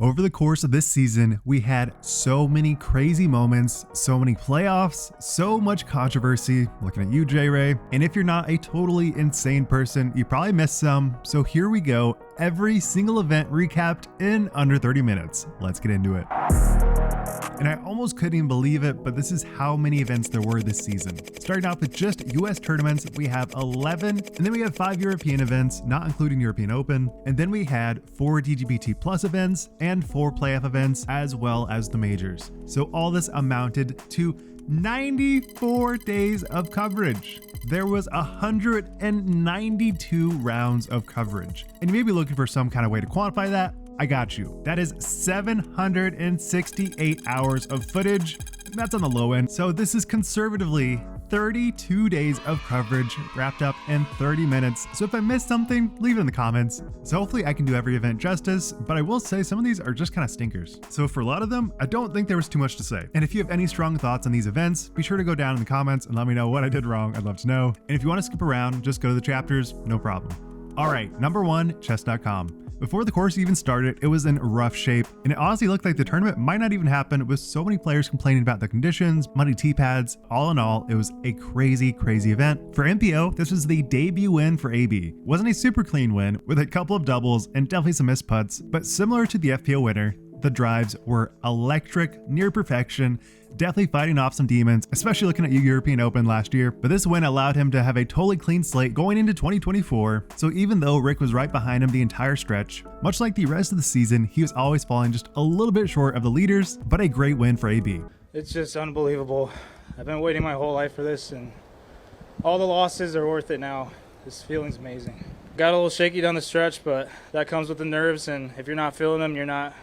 Over the course of this season, we had so many crazy moments, so many playoffs, so much controversy. Looking at you, J-Ray. And if you're not a totally insane person, you probably missed some. So here we go. Every single event recapped in under 30 minutes. Let's get into it. And I almost couldn't even believe it, but this is how many events there were this season. Starting off with just US tournaments, we have 11, and then we have 5 European events, not including European Open, and then we had 4 DGPT Plus events and 4 playoff events, as well as the majors. So all this amounted to 94 days of coverage. There was 192 rounds of coverage. And you may be looking for some kind of way to quantify that. I got you. That is 768 hours of footage. That's on the low end. So this is conservatively 32 days of coverage wrapped up in 30 minutes. So if I missed something, leave it in the comments. So hopefully I can do every event justice, but I will say some of these are just kind of stinkers. So for a lot of them, I don't think there was too much to say. And if you have any strong thoughts on these events, be sure to go down in the comments and let me know what I did wrong. I'd love to know. And if you want to skip around, just go to the chapters, no problem. All right, number 1, chess.com. Before the course even started, it was in rough shape, and it honestly looked like the tournament might not even happen with so many players complaining about the conditions, muddy tee pads. All in all, it was a crazy event. For MPO, this was the debut win for AB. Wasn't a super clean win, with a couple of doubles and definitely some missed putts, but similar to the FPO winner, the drives were electric, near perfection, definitely fighting off some demons, especially looking at European Open last year. But this win allowed him to have a totally clean slate going into 2024. So even though Rick was right behind him the entire stretch, much like the rest of the season, he was always falling just a little bit short of the leaders, but a great win for AB. It's just unbelievable. I've been waiting my whole life for this, and all the losses are worth it now. This feeling's amazing. Got a little shaky down the stretch, but that comes with the nerves, and if you're not feeling them, you're not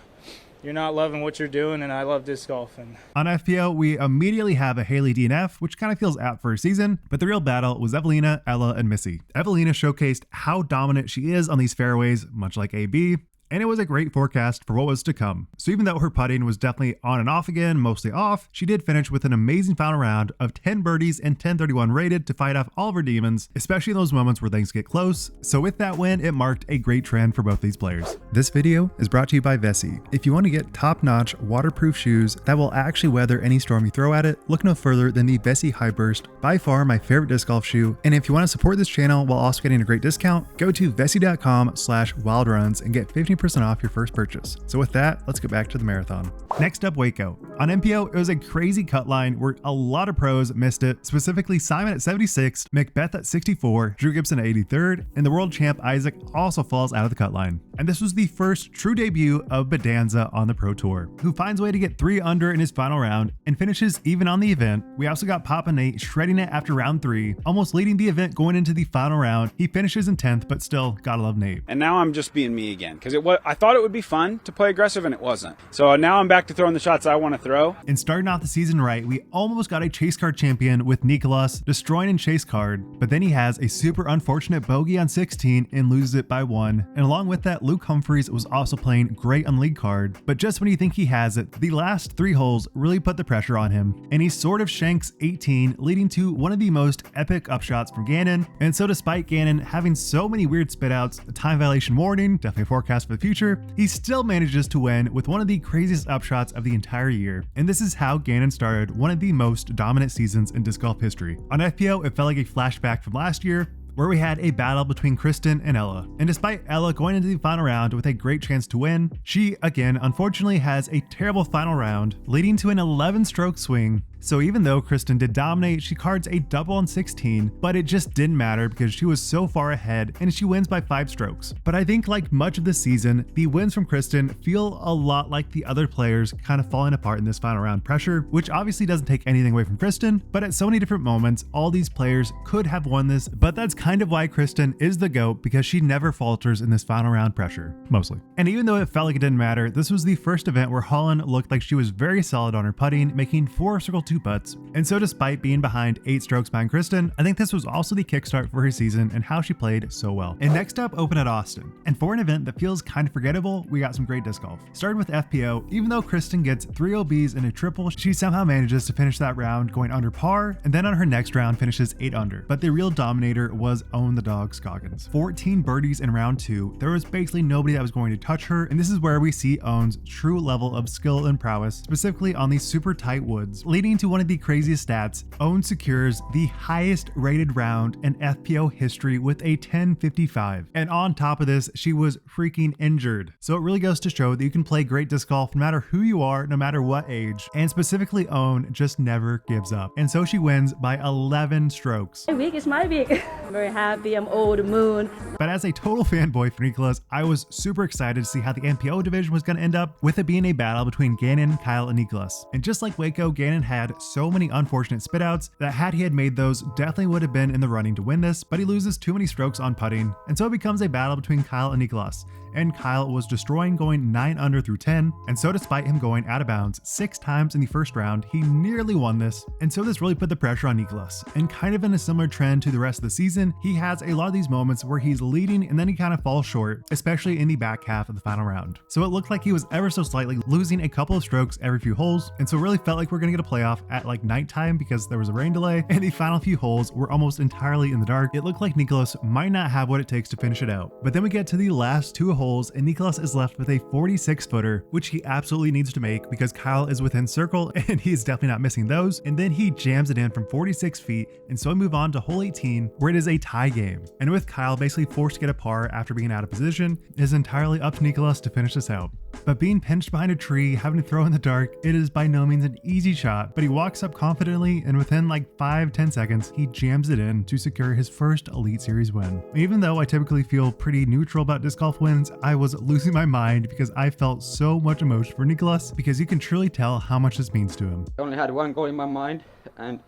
loving what you're doing, and I love disc golf. And on FPO, we immediately have a Haley DNF, which kind of feels out for a season, but the real battle was Evelina, Ella, and Missy. Evelina showcased how dominant she is on these fairways, much like AB, and it was a great forecast for what was to come. So even though her putting was definitely on and off again, mostly off, she did finish with an amazing final round of 10 birdies and 1031 rated to fight off all of her demons, especially in those moments where things get close. So with that win, it marked a great trend for both these players. This video is brought to you by Vessi. If you want to get top-notch waterproof shoes that will actually weather any storm you throw at it, look no further than the Vessi High Burst, by far my favorite disc golf shoe. And if you want to support this channel while also getting a great discount, go to vessi.com/wildruns and get 15% off your first purchase. So with that, let's get back to the marathon. Next up, Waco. On MPO, it was a crazy cut line where a lot of pros missed it, specifically Simon at 76th, Macbeth at 64, Drew Gibson at 83rd, and the world champ Isaac also falls out of the cut line. And this was the first true debut of Bedanza on the Pro Tour, who finds a way to get 3 under in his final round and finishes even on the event. We also got Papa Nate shredding it after round 3, almost leading the event going into the final round. He finishes in 10th, but still, gotta love Nate. And now I'm just being me again, because I thought it would be fun to play aggressive, and it wasn't. So now I'm back to throwing the shots I want to throw. And starting off the season right, we almost got a chase card champion with Nicholas destroying in chase card, but then he has a super unfortunate bogey on 16 and loses it by 1. And along with that, Luke Humphreys was also playing great on lead card, but just when you think he has it, the last 3 holes really put the pressure on him, and he sort of shanks 18, leading to one of the most epic upshots from Gannon. And so despite Gannon having so many weird spitouts, a time violation warning, definitely a forecast for the future, he still manages to win with one of the craziest upshots of the entire year. And this is how Gannon started one of the most dominant seasons in disc golf history. On FPO, it felt like a flashback from last year, where we had a battle between Kristin and Ella. And despite Ella going into the final round with a great chance to win, she again unfortunately has a terrible final round, leading to an 11-stroke swing. So even though Kristin did dominate, she cards a double on 16, but it just didn't matter because she was so far ahead and she wins by 5 strokes. But I think like much of the season, the wins from Kristin feel a lot like the other players kind of falling apart in this final round pressure, which obviously doesn't take anything away from Kristin, but at so many different moments, all these players could have won this, but that's kind of why Kristin is the GOAT, because she never falters in this final round pressure, mostly. And even though it felt like it didn't matter, this was the first event where Holland looked like she was very solid on her putting, making 4 circle 2 putts. And so despite being behind 8 strokes behind Kristin, I think this was also the kickstart for her season and how she played so well. And next up, Open at Austin. And for an event that feels kind of forgettable, we got some great disc golf. Starting with FPO, even though Kristin gets 3 OBs and a triple, she somehow manages to finish that round going under par, and then on her next round finishes 8 under. But the real dominator was Own the Dog Scoggins. 14 birdies in round 2. There was basically nobody that was going to touch her, and this is where we see Own's true level of skill and prowess, specifically on these super tight woods, leading to one of the craziest stats. Own secures the highest rated round in FPO history with a 10.55. And on top of this, she was freaking injured. So it really goes to show that you can play great disc golf no matter who you are, no matter what age, and specifically Own just never gives up. And so she wins by 11 strokes. My week is my week. I'm very happy, I'm over the moon. But as a total fanboy for Nicholas, I was super excited to see how the NPO division was going to end up, with it being a battle between Gannon, Kyle, and Nicholas. And just like Waco, Gannon had so many unfortunate spitouts that had he had made those, definitely would have been in the running to win this, but he loses too many strokes on putting, and so it becomes a battle between Kyle and Nicholas. And Kyle was destroying, going 9 under through 10, and so despite him going out of bounds 6 times in the first round, he nearly won this, and so this really put the pressure on Nicholas. And kind of in a similar trend to the rest of the season, he has a lot of these moments where he's leading and then he kind of falls short, especially in the back half of the final round. So it looked like he was ever so slightly losing a couple of strokes every few holes, and so it really felt like we're gonna get a playoff at like nighttime because there was a rain delay, and the final few holes were almost entirely in the dark. It looked like Nicholas might not have what it takes to finish it out. But then we get to the last 2 holes, and Nicholas is left with a 46-footer, which he absolutely needs to make because Kyle is within circle and he's definitely not missing those. And then he jams it in from 46 feet, and so we move on to hole 18, where it is a tie game. And with Kyle basically forced to get a par after being out of position, it is entirely up to Nicholas to finish this out. But being pinched behind a tree, having to throw in the dark, it is by no means an easy shot, but he walks up confidently, and within like 5-10 seconds, he jams it in to secure his first Elite Series win. Even though I typically feel pretty neutral about disc golf wins, I was losing my mind because I felt so much emotion for Nicholas, because you can truly tell how much this means to him. I only had one goal in my mind, and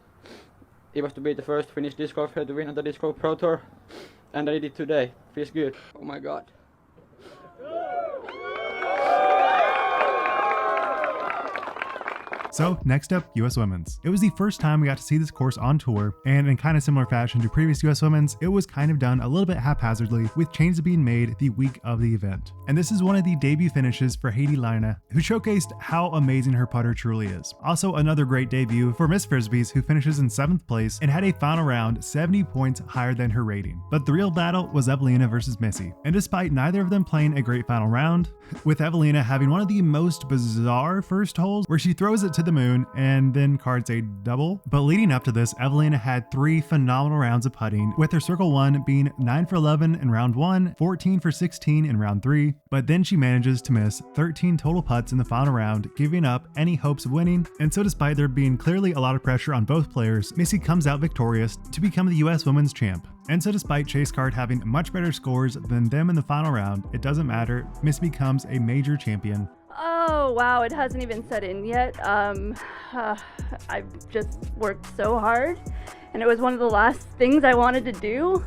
it was to be the first Finnish disc golfer to win on the Disc Golf Pro Tour, and I did it today. Feels good. Oh my god. So next up, US Women's. It was the first time we got to see this course on tour, and in kind of similar fashion to previous US Women's, it was kind of done a little bit haphazardly, with changes being made the week of the event. And this is one of the debut finishes for Heidi Leine, who showcased how amazing her putter truly is. Also another great debut for Miss Frisbees, who finishes in 7th place and had a final round 70 points higher than her rating. But the real battle was Evelina versus Missy. And despite neither of them playing a great final round, with Evelina having one of the most bizarre first holes where she throws it to the moon and then cards a double. But leading up to this, Evelina had 3 phenomenal rounds of putting, with her circle 1 being 9 for 11 in round 1, 14 for 16 in round 3, but then she manages to miss 13 total putts in the final round, giving up any hopes of winning. And so despite there being clearly a lot of pressure on both players, Missy comes out victorious to become the US Women's Champ. And so despite Chase Card having much better scores than them in the final round, it doesn't matter, Missy becomes a major champion. Oh wow, it hasn't even set in yet. I've just worked so hard, and it was one of the last things I wanted to do.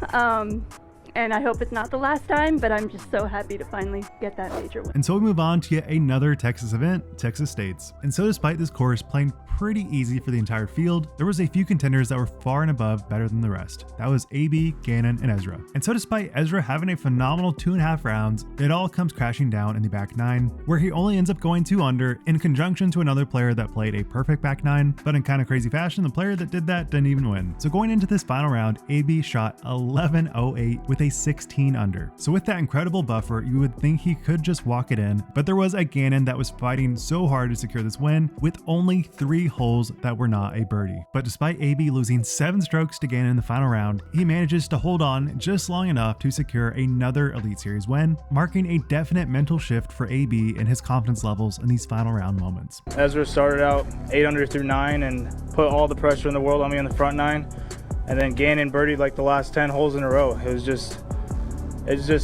And I hope it's not the last time, but I'm just so happy to finally get that major win. And so we move on to yet another Texas event, Texas States. And so despite this course playing pretty easy for the entire field, there was a few contenders that were far and above better than the rest. That was AB, Gannon, and Ezra. And so despite Ezra having a phenomenal 2.5 rounds, it all comes crashing down in the back 9, where he only ends up going 2 under in conjunction to another player that played a perfect back 9, but in kind of crazy fashion, the player that did that didn't even win. So going into this final round, AB shot 11.08 with a 16 under. So with that incredible buffer, you would think he could just walk it in, but there was a Gannon that was fighting so hard to secure this win, with only 3 holes that were not a birdie. But despite AB losing 7 strokes to Gannon in the final round, he manages to hold on just long enough to secure another Elite Series win, marking a definite mental shift for AB and his confidence levels in these final round moments. Ezra started out 8 under through 9 and put all the pressure in the world on me on the front 9, and then Gannon birdied like the last 10 holes in a row. It's just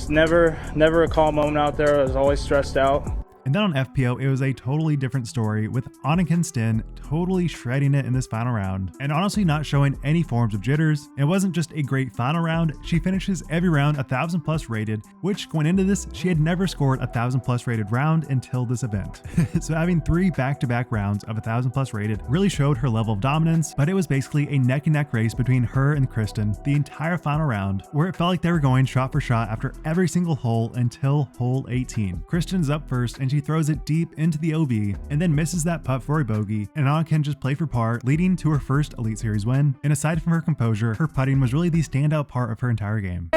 never a calm moment out there. I was always stressed out. And then on FPO, it was a totally different story, with Anna Kristin totally shredding it in this final round, and honestly not showing any forms of jitters. It wasn't just a great final round, she finishes every round 1,000 plus rated, which going into this, she had never scored 1,000 plus rated round until this event. So having 3 back-to-back rounds of 1,000 plus rated really showed her level of dominance, but it was basically a neck and neck race between her and Kristin the entire final round, where it felt like they were going shot for shot after every single hole until hole 18. Kristin's up first and she throws it deep into the OB and then misses that putt for a bogey, and Anna can just play for par, leading to her first Elite Series win. And aside from her composure, her putting was really the standout part of her entire game.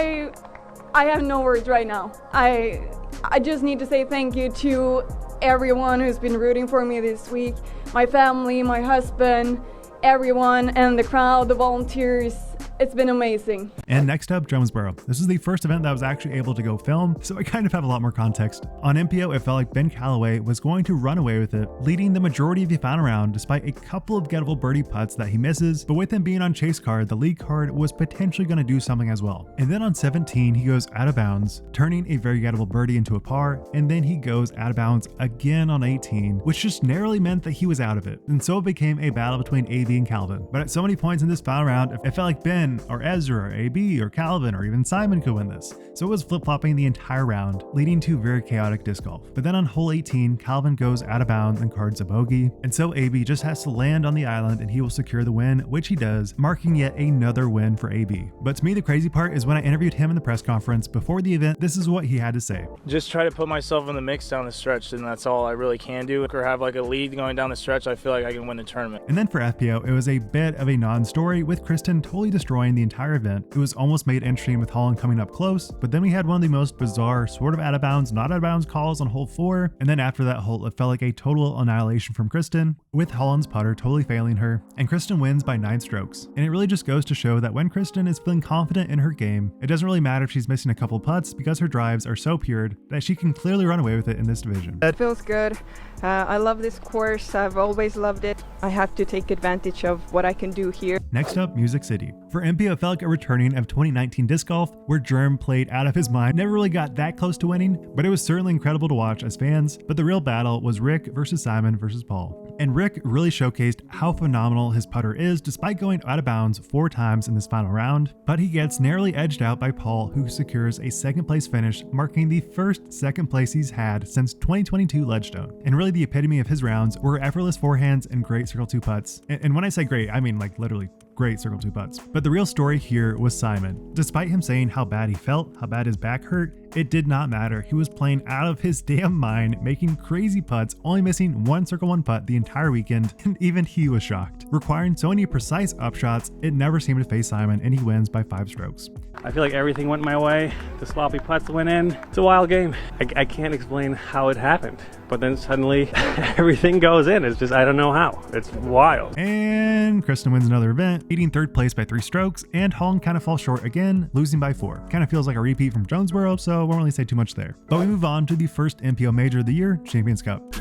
I have no words right now. I just need to say thank you to everyone who's been rooting for me this week. My family, my husband, everyone, and the crowd, the volunteers. It's been amazing. And next up, Jonesboro. This is the first event that I was actually able to go film, so I kind of have a lot more context. On MPO, it felt like Ben Callaway was going to run away with it, leading the majority of the final round despite a couple of gettable birdie putts that he misses, but with him being on chase card, the lead card was potentially going to do something as well. And then on 17, he goes out of bounds, turning a very gettable birdie into a par, and then he goes out of bounds again on 18, which just narrowly meant that he was out of it. And so it became a battle between AB and Calvin. But at so many points in this final round, it felt like Ben or Ezra or AB or Calvin or even Simon could win this. So it was flip-flopping the entire round, leading to very chaotic disc golf. But then on hole 18, Calvin goes out of bounds and cards a bogey, and so AB just has to land on the island and he will secure the win, which he does, marking yet another win for AB. But to me, the crazy part is when I interviewed him in the press conference before the event, this is what he had to say. Just try to put myself in the mix down the stretch, and that's all I really can do. Or have like a lead going down the stretch, I feel like I can win the tournament. And then for FPO, it was a bit of a non-story, with Kristin totally destroying the entire event. It was almost made interesting with Holland coming up close, but then we had one of the most bizarre sort of out of bounds, not out of bounds calls on hole 4, and then after that hole, it felt like a total annihilation from Kristin, with Holland's putter totally failing her, and Kristin wins by 9 strokes. And it really just goes to show that when Kristin is feeling confident in her game, it doesn't really matter if she's missing a couple putts, because her drives are so pure that she can clearly run away with it in this division. It feels good. I love this course. I've always loved it. I have to take advantage of what I can do here. Next up, Music City. For MPO, it felt like a returning of 2019 disc golf, where Germ played out of his mind. Never really got that close to winning, but it was certainly incredible to watch as fans. But the real battle was Rick versus Simon versus Paul. And Rick really showcased how phenomenal his putter is despite going out of bounds 4 times in this final round. But he gets narrowly edged out by Paul, who secures a 2nd place finish, marking the first 2nd place he's had since 2022 Ledgestone. And really the epitome of his rounds were effortless forehands and great circle 2 putts. And when I say great, I mean like literally great circle 2 putts. But the real story here was Simon. Despite him saying how bad he felt, how bad his back hurt, it did not matter. He was playing out of his damn mind, making crazy putts, only missing 1 circle 1 putt the entire weekend, and even he was shocked. Requiring so many precise upshots, it never seemed to phase Simon, and he wins by 5 strokes. I feel like everything went my way. The sloppy putts went in. It's a wild game. I can't explain how it happened, but then suddenly everything goes in. It's just, I don't know how. It's wild. And Kristin wins another event, beating 3rd place by 3 strokes, and Holland kind of falls short again, losing by 4. Kind of feels like a repeat from Jonesboro, so won't really say too much there. But we move on to the first MPO major of the year, Champions Cup.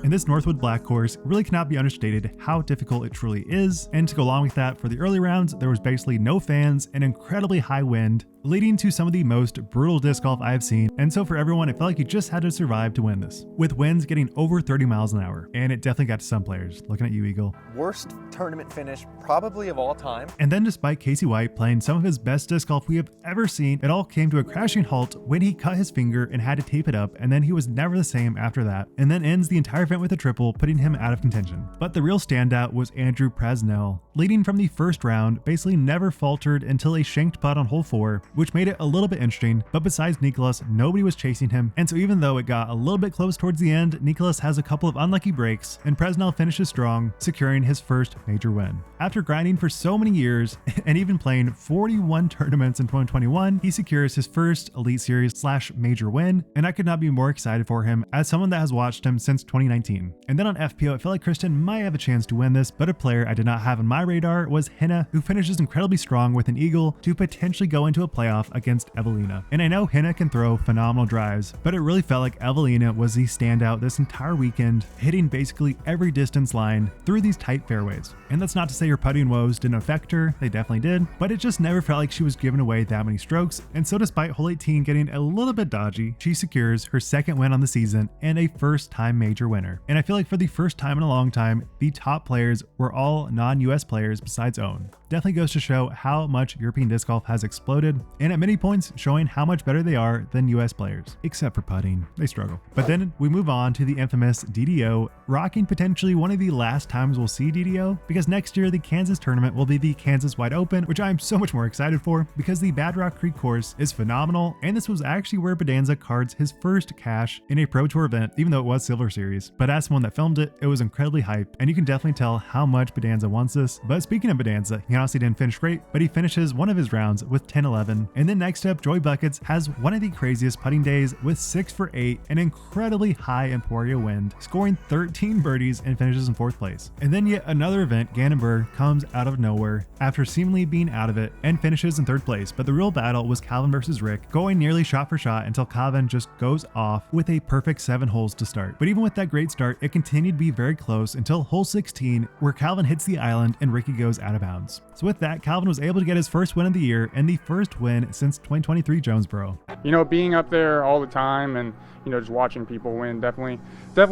In this Northwood Black course, it really cannot be understated how difficult it truly is, and to go along with that, for the early rounds, there was basically no fans and incredibly high wind, leading to some of the most brutal disc golf I have seen, and so for everyone, it felt like you just had to survive to win this, with winds getting over 30 miles an hour, and it definitely got to some players. Looking at you, Eagle. Worst tournament finish probably of all time. And then despite Casey White playing some of his best disc golf we have ever seen, it all came to a crashing halt when he cut his finger and had to tape it up, and then he was never the same after that, and then ends the entire event with a triple, putting him out of contention. But the real standout was Andrew Presnell, leading from the first round, basically never faltered until a shanked putt on hole 4, which made it a little bit interesting, but besides Nicholas, nobody was chasing him, and so even though it got a little bit close towards the end, Nicholas has a couple of unlucky breaks, and Presnell finishes strong, securing his first major win. After grinding for so many years, and even playing 41 tournaments in 2021, he secures his first Elite Series / major win, and I could not be more excited for him as someone that has watched him since 2019. And then on FPO, it felt like Kristin might have a chance to win this, but a player I did not have on my radar was Henna, who finishes incredibly strong with an eagle to potentially go into a playoff playoff against Evelina. And I know Henna can throw phenomenal drives, but it really felt like Evelina was the standout this entire weekend, hitting basically every distance line through these tight fairways. And that's not to say her putting woes didn't affect her, they definitely did, but it just never felt like she was giving away that many strokes. And so despite hole 18 getting a little bit dodgy, she secures her second win on the season and a first-time major winner. And I feel like for the first time in a long time, the top players were all non-US players besides Owen. Definitely goes to show how much European disc golf has exploded, and at many points showing how much better they are than US players, except for putting, they struggle. But then we move on to the infamous DDO, rocking potentially one of the last times we'll see DDO, because next year the Kansas tournament will be the Kansas Wide Open, which I'm so much more excited for because the Bad Rock Creek course is phenomenal, and this was actually where Bedanza cards his first cash in a Pro Tour event, even though it was Silver Series. But as someone that filmed it, it was incredibly hype, and you can definitely tell how much Bedanza wants this. But speaking of Bedanza, he honestly didn't finish great, but he finishes one of his rounds with 10-11. And then next up, Joey Buckets has one of the craziest putting days with 6 for 8, an incredibly high Emporio wind, scoring 13 birdies and finishes in 4th place. And then yet another event, Gannon comes out of nowhere after seemingly being out of it and finishes in 3rd place. But the real battle was Calvin versus Rick, going nearly shot for shot until Calvin just goes off with a perfect 7 holes to start. But even with that great start, it continued to be very close until hole 16, where Calvin hits the island and Ricky goes out of bounds. So with that, Calvin was able to get his first win of the year and the first win since 2023 Jonesboro. You know, being up there all the time and, you know, just watching people win definitely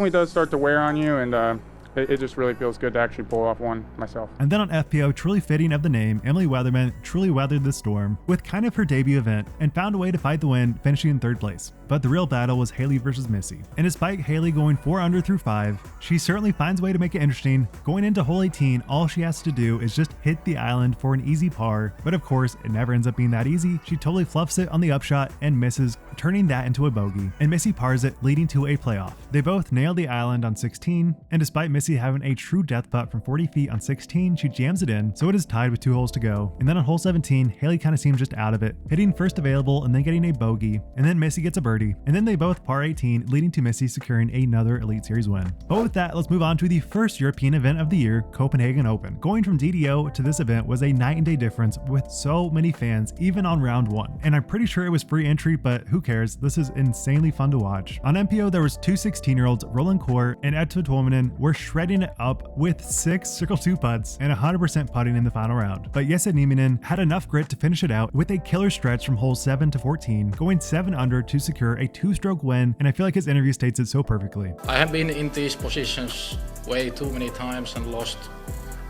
does start to wear on you, and it just really feels good to actually pull off one myself. And then on FPO, truly fitting of the name, Emily Weatherman truly weathered the storm with kind of her debut event and found a way to fight the win, finishing in 3rd place. But the real battle was Haley versus Missy. And despite Haley going 4 under through 5, she certainly finds a way to make it interesting. Going into hole 18, all she has to do is just hit the island for an easy par. But of course, it never ends up being that easy. She totally fluffs it on the upshot and misses, turning that into a bogey. And Missy pars it, leading to a playoff. They both nailed the island on 16, and despite Missy having a true death putt from 40 feet on 16, she jams it in, so it is tied with 2 holes to go. And then on hole 17, Haley kind of seems just out of it, hitting first available and then getting a bogey, and then Missy gets a birdie, and then they both par 18, leading to Missy securing another Elite Series win. But with that, let's move on to the first European event of the year, Copenhagen Open. Going from DDO to this event was a night and day difference with so many fans, even on round 1. And I'm pretty sure it was free entry, but who cares? This is insanely fun to watch. On MPO, there was 2 16-year-olds, Roland Kaur and Edta Tuominen, were shredding it up with 6 circle 2 putts and 100% putting in the final round. But Jesse Nieminen had enough grit to finish it out with a killer stretch from hole 7 to 14, going 7 under to secure a 2-stroke win, and I feel like his interview states it so perfectly. I have been in these positions way too many times and lost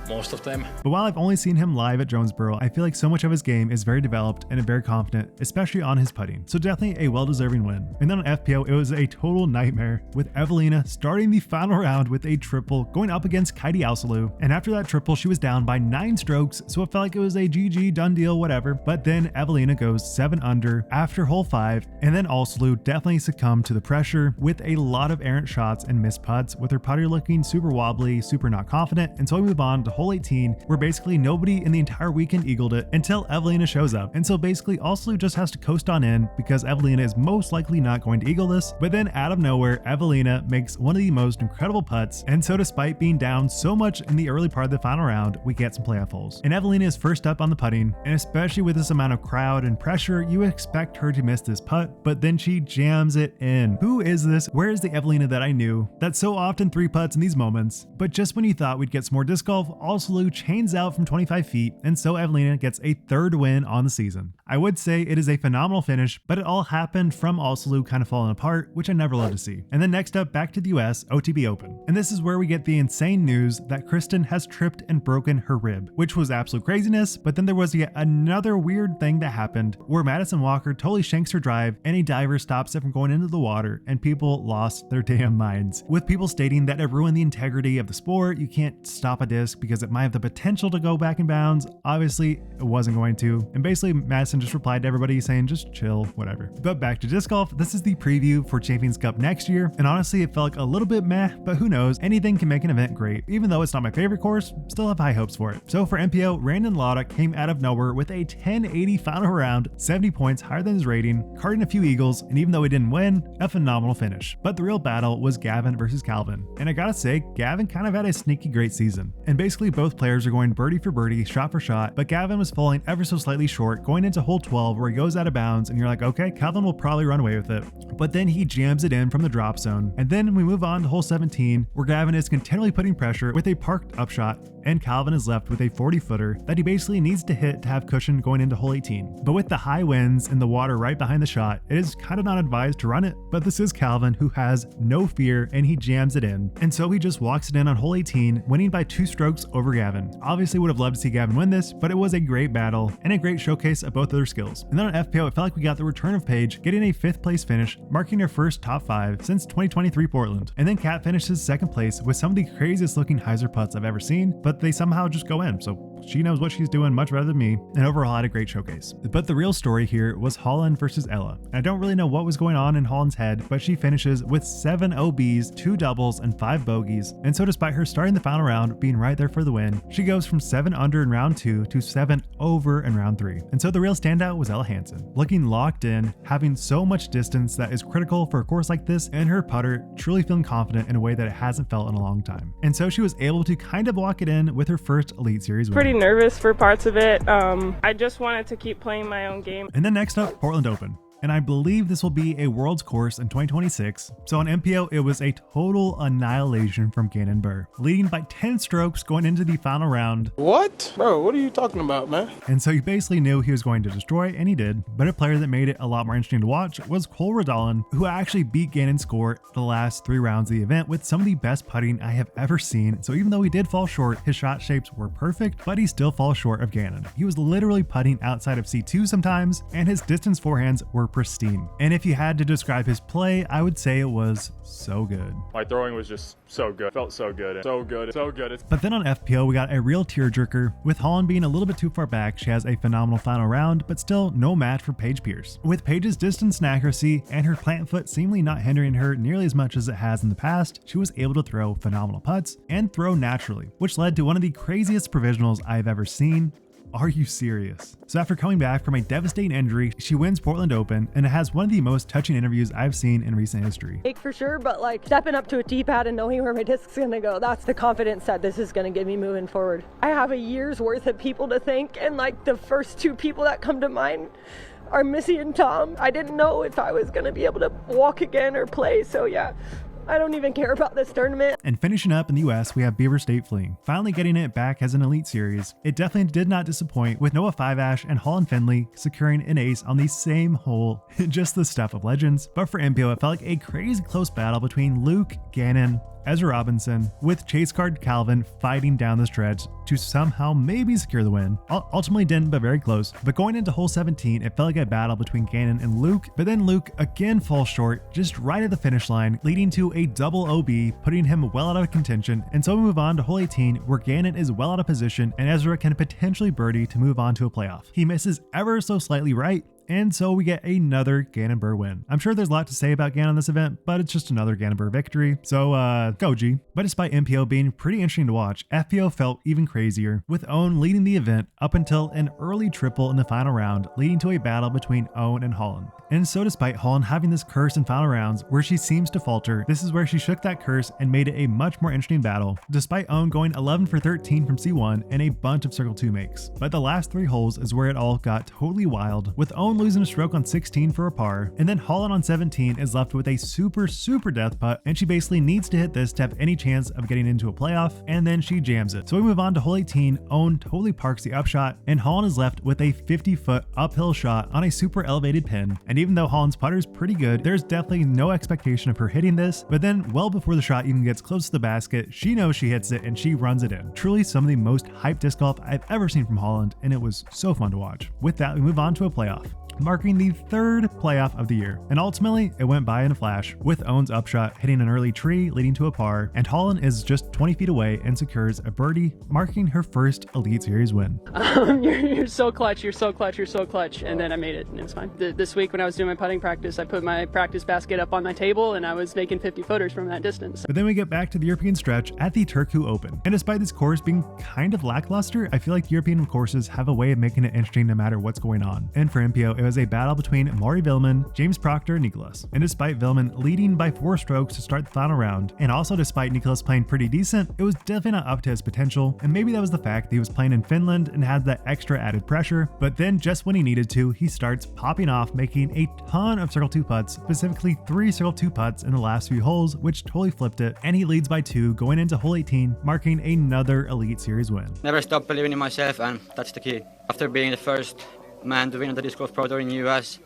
most of them. But while I've only seen him live at Jonesboro, I feel like so much of his game is very developed and very confident, especially on his putting. So definitely a well-deserving win. And then on FPO, it was a total nightmare with Evelina starting the final round with a triple, going up against Kaiti Ausalu. And after that triple, she was down by 9 strokes, so it felt like it was a GG, done deal, whatever. But then Evelina goes 7 under after hole 5, and then Ausalu definitely succumbed to the pressure with a lot of errant shots and missed putts, with her putter looking super wobbly, super not confident. And so we move on to hole 18, where basically nobody in the entire weekend eagled it until Evelina shows up. And so basically Ausalu just has to coast on in because Evelina is most likely not going to eagle this. But then out of nowhere, Evelina makes one of the most incredible putts. And so despite being down so much in the early part of the final round, we get some playoff holes. And Evelina is first up on the putting, and especially with this amount of crowd and pressure, you expect her to miss this putt, but then she jams it in. Who is this? Where is the Evelina that I knew? That so often 3 putts in these moments. But just when you thought we'd get some more disc golf, Ausalu chains out from 25 feet, and so Evelina gets a 3rd win on the season. I would say it is a phenomenal finish, but it all happened from Ausalu kind of falling apart, which I never love to see. And then next up, back to the US, OTB Open. And this is where we get the insane news that Kristin has tripped and broken her rib, which was absolute craziness. But then there was yet another weird thing that happened where Madison Walker totally shanks her drive and a diver stops it from going into the water, and people lost their damn minds, with people stating that it ruined the integrity of the sport. You can't stop a disc because it might have the potential to go back in bounds. Obviously, it wasn't going to. And basically, Madison just replied to everybody saying, just chill, whatever. But back to disc golf, this is the preview for Champions Cup next year. And honestly, it felt like a little bit meh, but who knows? Anything can make an event great. Even though it's not my favorite course, still have high hopes for it. So for MPO, Randon Lauda came out of nowhere with a 1080 final round, 70 points higher than his rating, carding a few eagles, and even though he didn't win, a phenomenal finish. But the real battle was Gavin versus Calvin. And I gotta say, Gavin kind of had a sneaky great season. And basically basically both players are going birdie for birdie, shot for shot, but Gavin was falling ever so slightly short going into hole 12 where he goes out of bounds and you're like, okay, Calvin will probably run away with it. But then he jams it in from the drop zone. And then we move on to hole 17 where Gavin is continually putting pressure with a parked upshot and Calvin is left with a 40-footer that he basically needs to hit to have cushion going into hole 18. But with the high winds and the water right behind the shot, it is kind of not advised to run it, but this is Calvin who has no fear and he jams it in. And so he just walks it in on hole 18, winning by 2 strokes over Gavin. Obviously would have loved to see Gavin win this, but it was a great battle and a great showcase of both of their skills. And then on FPO, it felt like we got the return of Paige, getting a 5th place finish, marking her first top 5 since 2023 Portland. And then Kat finishes 2nd place with some of the craziest looking hyzer putts I've ever seen, but they somehow just go in. So she knows what she's doing much better than me, and overall had a great showcase. But the real story here was Holland versus Ella. I don't really know what was going on in Holland's head, but she finishes with 7 OBs, 2 doubles, and 5 bogeys. And so despite her starting the final round, being right there for the win, she goes from 7 under in round 2 to 7 over in round 3. And so the real standout was Ella Hansen, looking locked in, having so much distance that is critical for a course like this, and her putter truly feeling confident in a way that it hasn't felt in a long time. And so she was able to kind of walk it in with her first Elite Series win. Pretty nervous for parts of it. I just wanted to keep playing my own game. And then next up, Portland Open. And I believe this will be a Worlds course in 2026. So on MPO, it was a total annihilation from Gannon Buhr, leading by 10 strokes going into the final round. What? Bro, what are you talking about, man? And so you basically knew he was going to destroy, and he did. But a player that made it a lot more interesting to watch was Cole Rodolin, who actually beat Gannon's score the last 3 rounds of the event with some of the best putting I have ever seen. So even though he did fall short, his shot shapes were perfect, but he still falls short of Gannon. He was literally putting outside of C2 sometimes, and his distance forehands were pristine. And if you had to describe his play, I would say it was so good. My throwing was just so good. Felt so good. So good. So good. But then on FPO, we got a real tearjerker. With Holland being a little bit too far back, she has a phenomenal final round, but still no match for Paige Pierce. With Paige's distance and accuracy and her plant foot seemingly not hindering her nearly as much as it has in the past, she was able to throw phenomenal putts and throw naturally, which led to one of the craziest provisionals I've ever seen. Are you serious? So after coming back from a devastating injury, she wins Portland Open and it has one of the most touching interviews I've seen in recent history. For sure, but like stepping up to a tee pad and knowing where my disc's gonna go, that's the confidence that this is gonna get me moving forward. I have a year's worth of people to thank, and like the first 2 people that come to mind are Missy and Tom. I didn't know if I was gonna be able to walk again or play, so yeah. I don't even care about this tournament. And finishing up in the US, we have Beaver State Fleeing, finally getting it back as an Elite Series. It definitely did not disappoint, with Noah Five-Ash and Holland Finley securing an ace on the same hole. Just the stuff of legends. But for MPO, it felt like a crazy close battle between Luke, Gannon, Ezra Robinson, with chase card Calvin fighting down the stretch to somehow maybe secure the win. Ultimately didn't, but very close. But going into hole 17, it felt like a battle between Gannon and Luke, but then Luke again falls short just right at the finish line, leading to a double OB, putting him well out of contention. And so we move on to hole 18, where Gannon is well out of position and Ezra can potentially birdie to move on to a playoff. He misses ever so slightly right, and so we get another Gannon Buhr win. I'm sure there's a lot to say about Gannon in this event, but it's just another Gannon Buhr victory. So go G. But despite MPO being pretty interesting to watch, FPO felt even crazier, with Owen leading the event up until an early triple in the final round, leading to a battle between Owen and Holland. And so despite Holland having this curse in final rounds where she seems to falter, this is where she shook that curse and made it a much more interesting battle, despite Owen going 11 for 13 from C1 and a bunch of circle 2 makes. But the last 3 holes is where it all got totally wild, with Owen losing a stroke on 16 for a par, and then Holland on 17 is left with a super death putt, and she basically needs to hit this to have any chance of getting into a playoff, and then she jams it. So we move on to hole 18, Owen totally parks the upshot, and Holland is left with a 50-foot uphill shot on a super elevated pin. And even though Holland's putter is pretty good, there's definitely no expectation of her hitting this, but then well before the shot even gets close to the basket, she knows she hits it and she runs it in. Truly some of the most hyped disc golf I've ever seen from Holland, and it was so fun to watch. With that, we move on to a playoff, marking the 3rd playoff of the year. And ultimately, it went by in a flash, with Owen's upshot hitting an early tree leading to a par, and Holland is just 20 feet away and secures a birdie, marking her first Elite Series win. You're so clutch, you're so clutch, you're so clutch, and then I made it, and it was fine. This week when I was doing my putting practice, I put my practice basket up on my table, and I was making 50 footers from that distance. But then we get back to the European stretch at the Turku Open. And despite this course being kind of lackluster, I feel like European courses have a way of making it interesting no matter what's going on. And for MPO, it was a battle between Maury Villemin, James Proctor, and Nicholas. And despite Villemin leading by 4 strokes to start the final round, and also despite Nicholas playing pretty decent, it was definitely not up to his potential, and maybe that was the fact that he was playing in Finland and had that extra added pressure. But then just when he needed to, he starts popping off, making a ton of circle 2 putts, specifically 3 circle 2 putts in the last few holes, which totally flipped it, and he leads by 2 going into hole 18, marking another Elite Series win. Never stop believing in myself, and that's the key. After being the first man to win the Discraft Pro Tour in the US,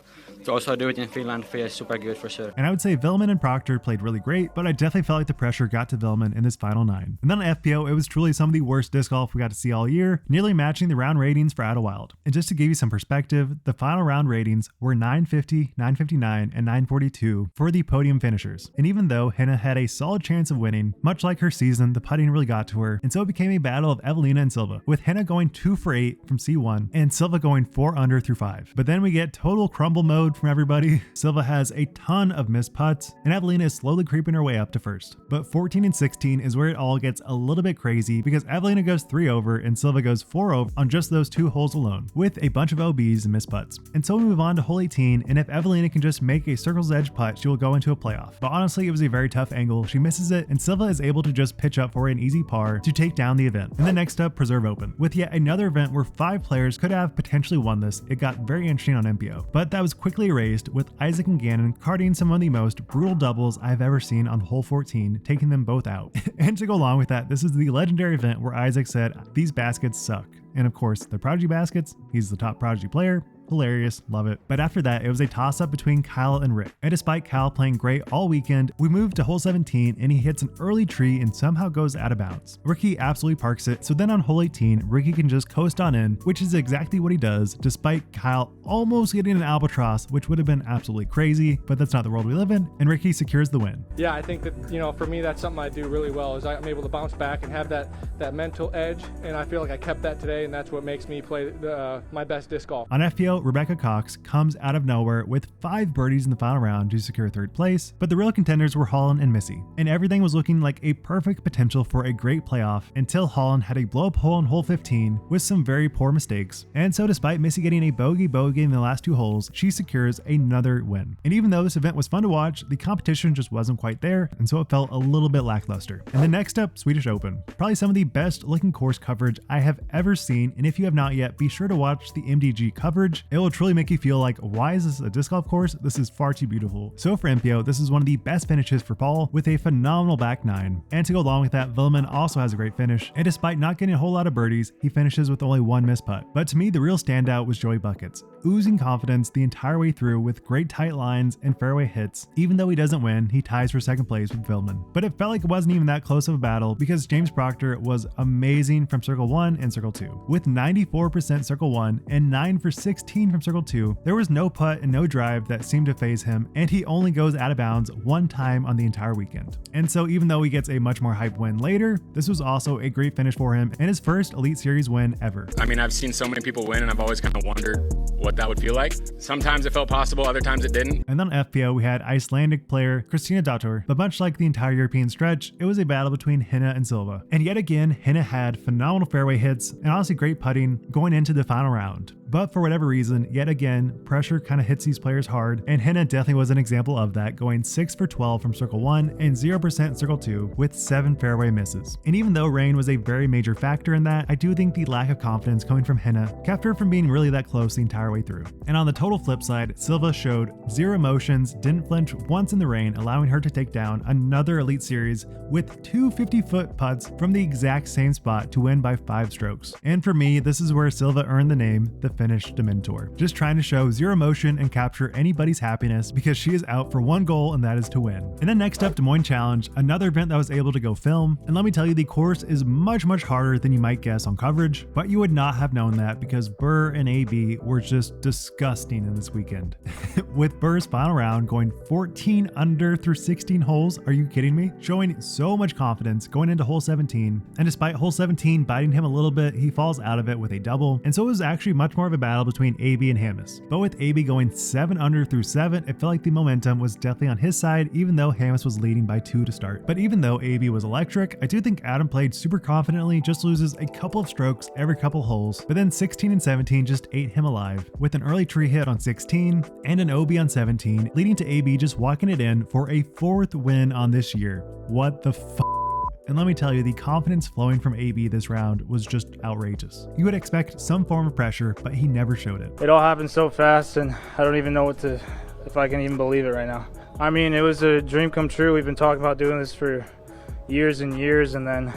to also do it in Finland feels super good for sure. And I would say Villemin and Proctor played really great, but I definitely felt like the pressure got to Villemin in this final 9. And then on FPO, it was truly some of the worst disc golf we got to see all year, nearly matching the round ratings for Idlewild. And just to give you some perspective, the final round ratings were 950, 959, and 942 for the podium finishers. And even though Henna had a solid chance of winning, much like her season, the putting really got to her, and so it became a battle of Evelina and Silva, with Henna going 2 for 8 from C1 and Silva going 4 under through 5. But then we get total crumble mode from everybody. Silva has a ton of missed putts, and Evelina is slowly creeping her way up to first. But 14 and 16 is where it all gets a little bit crazy, because Evelina goes 3 over and Silva goes 4 over on just those 2 holes alone, with a bunch of OBs and missed putts. And so we move on to hole 18, and if Evelina can just make a circle's edge putt, she will go into a playoff. But honestly, it was a very tough angle. She misses it, and Silva is able to just pitch up for an easy par to take down the event. And then next up, Preserve Open, with yet another event where 5 players could have potentially won this. It got very interesting on MPO, but that was quickly erased with Isaac and Gannon carding some of the most brutal doubles I've ever seen on hole 14, taking them both out. And to go along with that, this is the legendary event where Isaac said, "These baskets suck." And of course, the Prodigy baskets, he's the top Prodigy player. Hilarious, love it. But after that, it was a toss-up between Kyle and Rick. And despite Kyle playing great all weekend, we moved to hole 17 and he hits an early tree and somehow goes out of bounds. Ricky absolutely parks it, so then on hole 18, Ricky can just coast on in, which is exactly what he does, despite Kyle almost getting an albatross, which would have been absolutely crazy, but that's not the world we live in, and Ricky secures the win. Yeah, I think that, for me, that's something I do really well, is I'm able to bounce back and have that mental edge, and I feel like I kept that today, and that's what makes me play my best disc golf. On FPO, Rebecca Cox comes out of nowhere with 5 birdies in the final round to secure 3rd place, but the real contenders were Holland and Missy, and everything was looking like a perfect potential for a great playoff until Holland had a blow-up hole on hole 15 with some very poor mistakes. And so despite Missy getting a bogey in the last 2 holes, she secures another win. And even though this event was fun to watch, the competition just wasn't quite there, and so it felt a little bit lackluster. And then next up, Swedish Open. Probably some of the best looking course coverage I have ever seen, and if you have not yet, be sure to watch the MDG coverage. It will truly make you feel like, why is this a disc golf course? This is far too beautiful. So for MPO, this is one of the best finishes for Paul with a phenomenal back 9. And to go along with that, Villemin also has a great finish, and despite not getting a whole lot of birdies, he finishes with only 1 missed putt. But to me, the real standout was Joey Buckets, oozing confidence the entire way through with great tight lines and fairway hits. Even though he doesn't win, he ties for 2nd place with Villemin. But it felt like it wasn't even that close of a battle, because James Proctor was amazing from circle 1 and circle 2. With 94% circle 1 and 9 for 16 from circle 2, there was no putt and no drive that seemed to phase him, and he only goes out of bounds 1 time on the entire weekend. And so even though he gets a much more hyped win later, this was also a great finish for him and his first Elite Series win ever. I mean, I've seen so many people win, and I've always kind of wondered what that would feel like. Sometimes it felt possible, other times it didn't. And then on FPO, we had Icelandic player Kristin tattar, but much like the entire European stretch, it was a battle between Henna and Silva. And yet again, Henna had phenomenal fairway hits and honestly great putting going into the final round. But for whatever reason, yet again, pressure kind of hits these players hard, and Henna definitely was an example of that, going 6 for 12 from circle 1 and 0% circle 2 with 7 fairway misses. And even though rain was a very major factor in that, I do think the lack of confidence coming from Henna kept her from being really that close the entire way through. And on the total flip side, Silva showed 0 emotions, didn't flinch once in the rain, allowing her to take down another Elite Series with 2 50-foot putts from the exact same spot to win by 5 strokes. And for me, this is where Silva earned the name, the finished Dementor. Just trying to show 0 emotion and capture anybody's happiness, because she is out for 1 goal, and that is to win. And then next up, Des Moines Challenge, another event that was able to go film. And let me tell you, the course is much harder than you might guess on coverage, but you would not have known that because Burr and AB were just disgusting in this weekend. With Burr's final round going 14 under through 16 holes, are you kidding me? Showing so much confidence going into hole 17, and despite hole 17 biting him a little bit, he falls out of it with a double. And so it was actually much more more of a battle between AB and Hamas. But with AB going 7 under through 7, it felt like the momentum was definitely on his side, even though Hamas was leading by 2 to start. But even though AB was electric, I do think Adam played super confidently, just loses a couple of strokes every couple holes, but then 16 and 17 just ate him alive, with an early tree hit on 16 and an OB on 17, leading to AB just walking it in for a 4th win on this year. What the f***? And let me tell you, the confidence flowing from AB this round was just outrageous. You would expect some form of pressure, but he never showed it. It all happened so fast, and I don't even know if I can even believe it right now. I mean, it was a dream come true. We've been talking about doing this for years and years, and then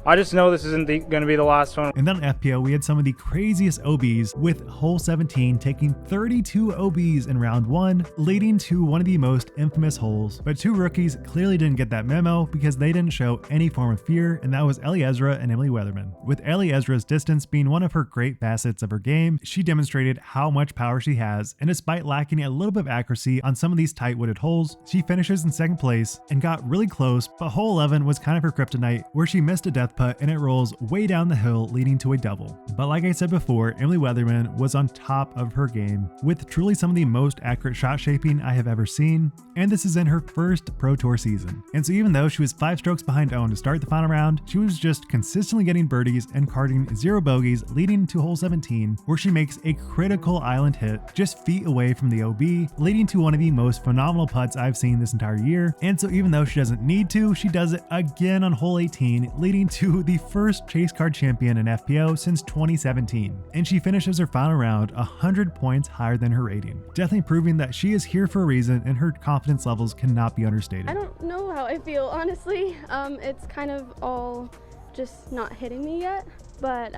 I just know this isn't going to be the last one. And then on FPO, we had some of the craziest OBs, with hole 17 taking 32 OBs in round 1, leading to one of the most infamous holes. But 2 rookies clearly didn't get that memo because they didn't show any form of fear, and that was Ellie Ezra and Emily Weatherman. With Ellie Ezra's distance being one of her great facets of her game, she demonstrated how much power she has, and despite lacking a little bit of accuracy on some of these tight wooded holes, she finishes in 2nd place and got really close, but hole 11 was kind of her kryptonite, where she missed a death putt and it rolls way down the hill, leading to a double. But like I said before, Emily Weatherman was on top of her game, with truly some of the most accurate shot shaping I have ever seen, and this is in her first Pro Tour season. And so even though she was 5 strokes behind Owen to start the final round, she was just consistently getting birdies and carding 0 bogeys, leading to hole 17, where she makes a critical island hit just feet away from the OB, leading to one of the most phenomenal putts I've seen this entire year. And so even though she doesn't need to, she does it again on hole 18, leading to the first chase card champion in FPO since 2017. And she finishes her final round 100 points higher than her rating, definitely proving that she is here for a reason and her confidence levels cannot be understated. I don't know how I feel, honestly. It's kind of all just not hitting me yet, but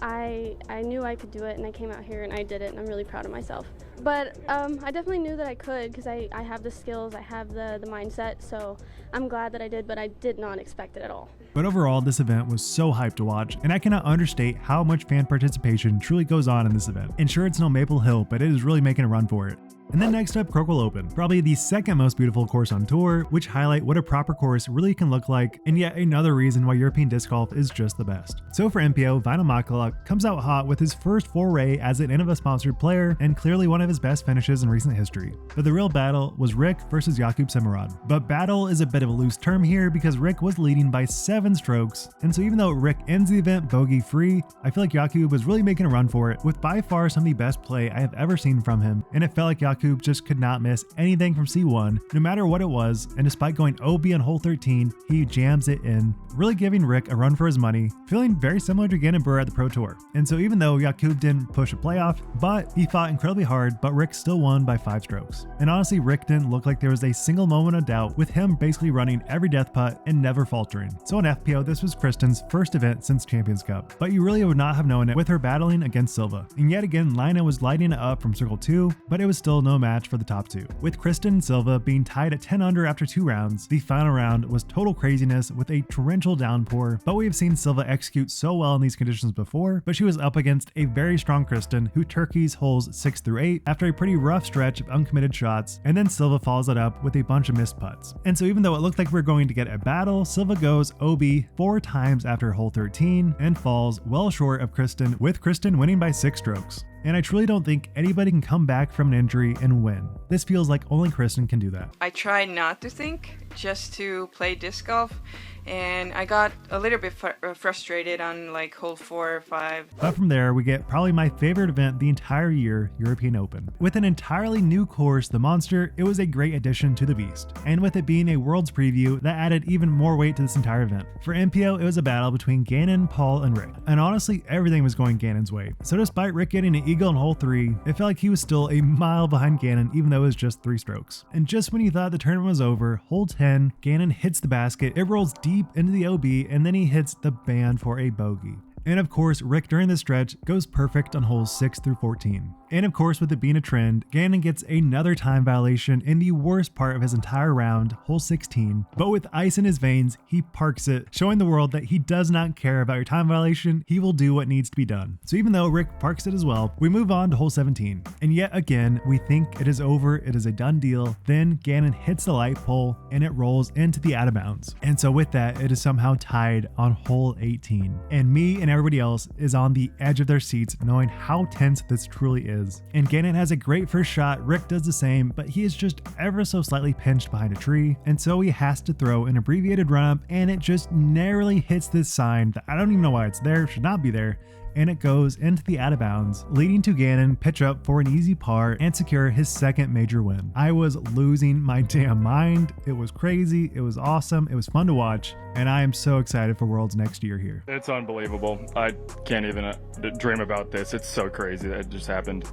I knew I could do it, and I came out here and I did it, and I'm really proud of myself. But I definitely knew that I could, because I have the skills, I have the mindset, so I'm glad that I did, but I did not expect it at all. But overall, this event was so hyped to watch, and I cannot understate how much fan participation truly goes on in this event. And sure, it's no Maple Hill, but it is really making a run for it. And then next up, Krokhol Open, probably the 2nd most beautiful course on tour, which highlight what a proper course really can look like, and yet another reason why European disc golf is just the best. So for MPO, Vinyl Makaluk comes out hot with his first foray as an Innova sponsored player, and clearly one of his best finishes in recent history. But the real battle was Rick versus Jakub Semerad. But battle is a bit of a loose term here because Rick was leading by 7 strokes, and so even though Rick ends the event bogey free, I feel like Jakub was really making a run for it, with by far some of the best play I have ever seen from him, and it felt like Jakub just could not miss anything from C1, no matter what it was, and despite going OB on hole 13, he jams it in, really giving Rick a run for his money, feeling very similar to Gannon Burr at the Pro Tour. And so even though Jakub didn't push a playoff, but he fought incredibly hard, but Rick still won by 5 strokes. And honestly, Rick didn't look like there was a single moment of doubt, with him basically running every death putt and never faltering. So in FPO, this was Kristin's first event since Champions Cup, but you really would not have known it with her battling against Silva. And yet again, Lina was lighting it up from circle 2, but it was still no match for the top 2. With Kristin and Silva being tied at 10 under after 2 rounds, the final round was total craziness with a torrential downpour, but we have seen Silva execute so well in these conditions before, but she was up against a very strong Kristin who turkeys holes 6 through 8 after a pretty rough stretch of uncommitted shots, and then Silva follows it up with a bunch of missed putts. And so even though it looked like we were going to get a battle, Silva goes OB 4 times after hole 13 and falls well short of Kristin, with Kristin winning by 6 strokes. And I truly don't think anybody can come back from an injury and win. This feels like only Kristin can do that. I try not to think, just to play disc golf, and I got a little bit frustrated on like hole 4 or 5. But from there, we get probably my favorite event the entire year, European Open. With an entirely new course, the Monster, it was a great addition to the beast. And with it being a Worlds preview, that added even more weight to this entire event. For MPO, it was a battle between Gannon, Paul, and Rick. And honestly, everything was going Gannon's way. So despite Rick getting an eagle on hole 3, it felt like he was still a mile behind Gannon, even though it was just 3 strokes. And just when you thought the tournament was over, hole 10, Gannon hits the basket, it rolls deep into the OB, and then he hits the band for a bogey. And of course, Rick during this stretch goes perfect on holes 6 through 14. And of course, with it being a trend, Gannon gets another time violation in the worst part of his entire round, hole 16. But with ice in his veins, he parks it, showing the world that he does not care about your time violation. He will do what needs to be done. So even though Rick parks it as well, we move on to hole 17. And yet again, we think it is over, it is a done deal. Then Gannon hits the light pole and it rolls into the out of bounds. And so with that, it is somehow tied on hole 18. And me and everybody else is on the edge of their seats, knowing how tense this truly is. And Gannon has a great first shot, Rick does the same, but he is just ever so slightly pinched behind a tree. And so he has to throw an abbreviated run-up, and it just narrowly hits this sign that I don't even know why it's there, should not be there. And it goes into the out of bounds, leading to Gannon pitch up for an easy par and secure his second major win. I was losing my damn mind. It was crazy. It was awesome. It was fun to watch. And I am so excited for Worlds next year here. It's unbelievable. I can't even dream about this. It's so crazy that it just happened.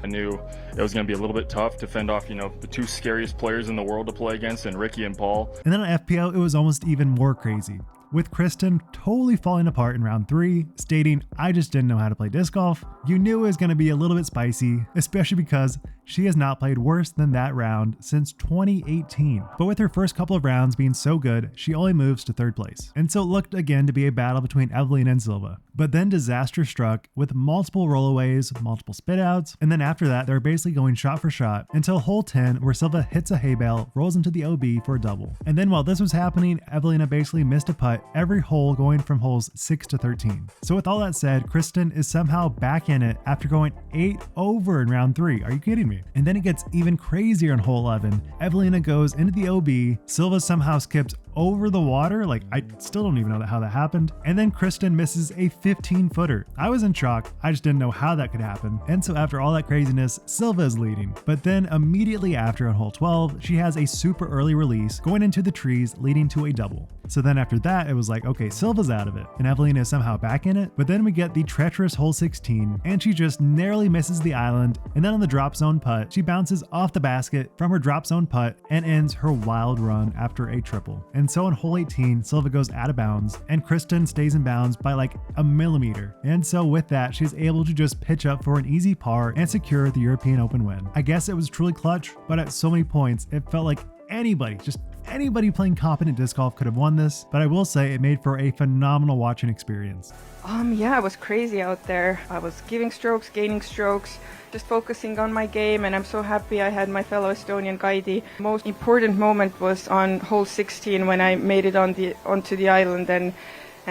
I knew it was going to be a little bit tough to fend off, the two scariest players in the world to play against, and Ricky and Paul. And then on FPO, it was almost even more crazy, with Kristin totally falling apart in round 3, stating, "I just didn't know how to play disc golf." You knew it was going to be a little bit spicy, especially because she has not played worse than that round since 2018. But with her first couple of rounds being so good, she only moves to 3rd place. And so it looked again to be a battle between Evelina and Silva. But then disaster struck with multiple rollaways, multiple spit outs, and then after that, they're basically going shot for shot until hole 10, where Silva hits a hay bale, rolls into the OB for a double. And then while this was happening, Evelina basically missed a putt every hole going from holes 6 to 13. So with all that said, Kristin is somehow back in it after going 8 over in round 3. Are you kidding me? And then it gets even crazier in hole 11. Evelina goes into the OB, Silva somehow skips over the water, like I still don't even know how that happened, and then Kristin misses a 15-footer. I was in shock, I just didn't know how that could happen. And so after all that craziness, Silva is leading. But then immediately after on hole 12, she has a super early release going into the trees, leading to a double. So then after that, it was like, okay, Silva's out of it, and Evelina is somehow back in it. But then we get the treacherous hole 16, and she just narrowly misses the island, and then on the drop zone putt, she bounces off the basket from her drop zone putt and ends her wild run after a triple. And so on hole 18, Silva goes out of bounds, and Kristin stays in bounds by like a millimeter. And so with that, she's able to just pitch up for an easy par and secure the European Open win. I guess it was truly clutch, but at so many points, it felt like anybody playing competent disc golf could have won this, but I will say it made for a phenomenal watching experience. Yeah, it was crazy out there. I was giving strokes, gaining strokes, just focusing on my game, and I'm so happy I had my fellow Estonian Kaidi. Most important moment was on hole 16 when I made it onto the island, and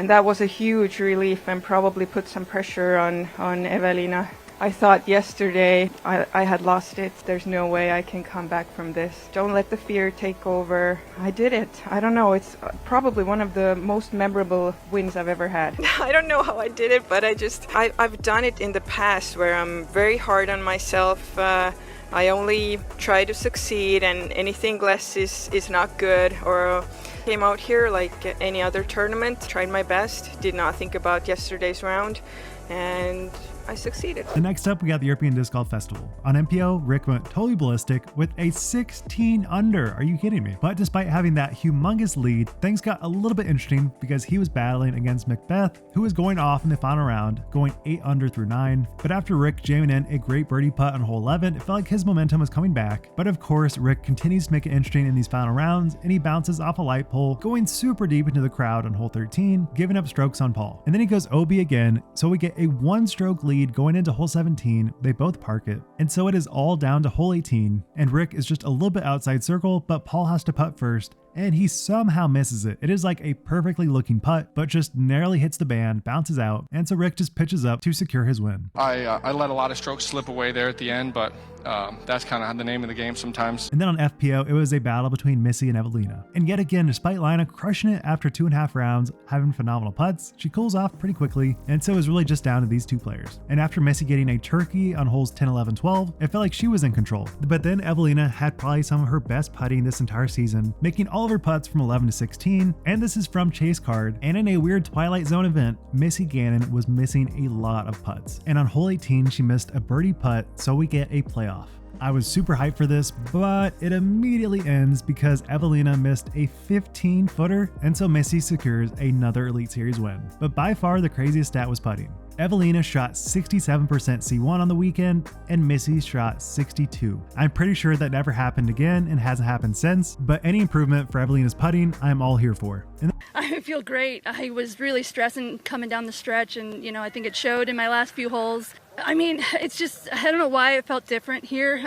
that was a huge relief and probably put some pressure on Evelina. I thought yesterday I had lost it. There's no way I can come back from this. Don't let the fear take over. I did it. I don't know. It's probably one of the most memorable wins I've ever had. I don't know how I did it, but I've done it in the past where I'm very hard on myself. I only try to succeed, and anything less is not good. Or came out here like any other tournament, tried my best, did not think about yesterday's round, and I succeeded. And next up, we got the European Disc Golf Festival. On MPO, Rick went totally ballistic with a 16 under. Are you kidding me? But despite having that humongous lead, things got a little bit interesting because he was battling against Macbeth, who was going off in the final round, going 8 under through 9. But after Rick jamming in a great birdie putt on hole 11, it felt like his momentum was coming back. But of course, Rick continues to make it interesting in these final rounds, and he bounces off a light pole, going super deep into the crowd on hole 13, giving up strokes on Paul. And then he goes OB again, so we get a 1-stroke lead going into hole 17. They both park it, and so it is all down to hole 18, and Rick is just a little bit outside circle, but Paul has to putt first, and he somehow misses it. It is like a perfectly looking putt, but just narrowly hits the band, bounces out, and so Rick just pitches up to secure his win. I let a lot of strokes slip away there at the end, but that's kind of the name of the game sometimes. And then on FPO, it was a battle between Missy and Evelina. And yet again, despite Lina crushing it after 2.5 rounds, having phenomenal putts, she cools off pretty quickly, and so it was really just down to these two players. And after Missy getting a turkey on holes 10, 11, 12, it felt like she was in control. But then Evelina had probably some of her best putting this entire season, making all of her putts from 11 to 16, and this is from Chase Card. And in a weird Twilight Zone event, Missy Gannon was missing a lot of putts. And on hole 18, she missed a birdie putt, so we get a playoff. I was super hyped for this, but it immediately ends because Evelina missed a 15-footer, and so Missy secures another Elite Series win. But by far the craziest stat was putting. Evelina shot 67% C1 on the weekend, and Missy shot 62. I'm pretty sure that never happened again and hasn't happened since, but any improvement for Evelina's putting, I'm all here for. I feel great. I was really stressing coming down the stretch, and I think it showed in my last few holes. I mean, it's just, I don't know why it felt different here.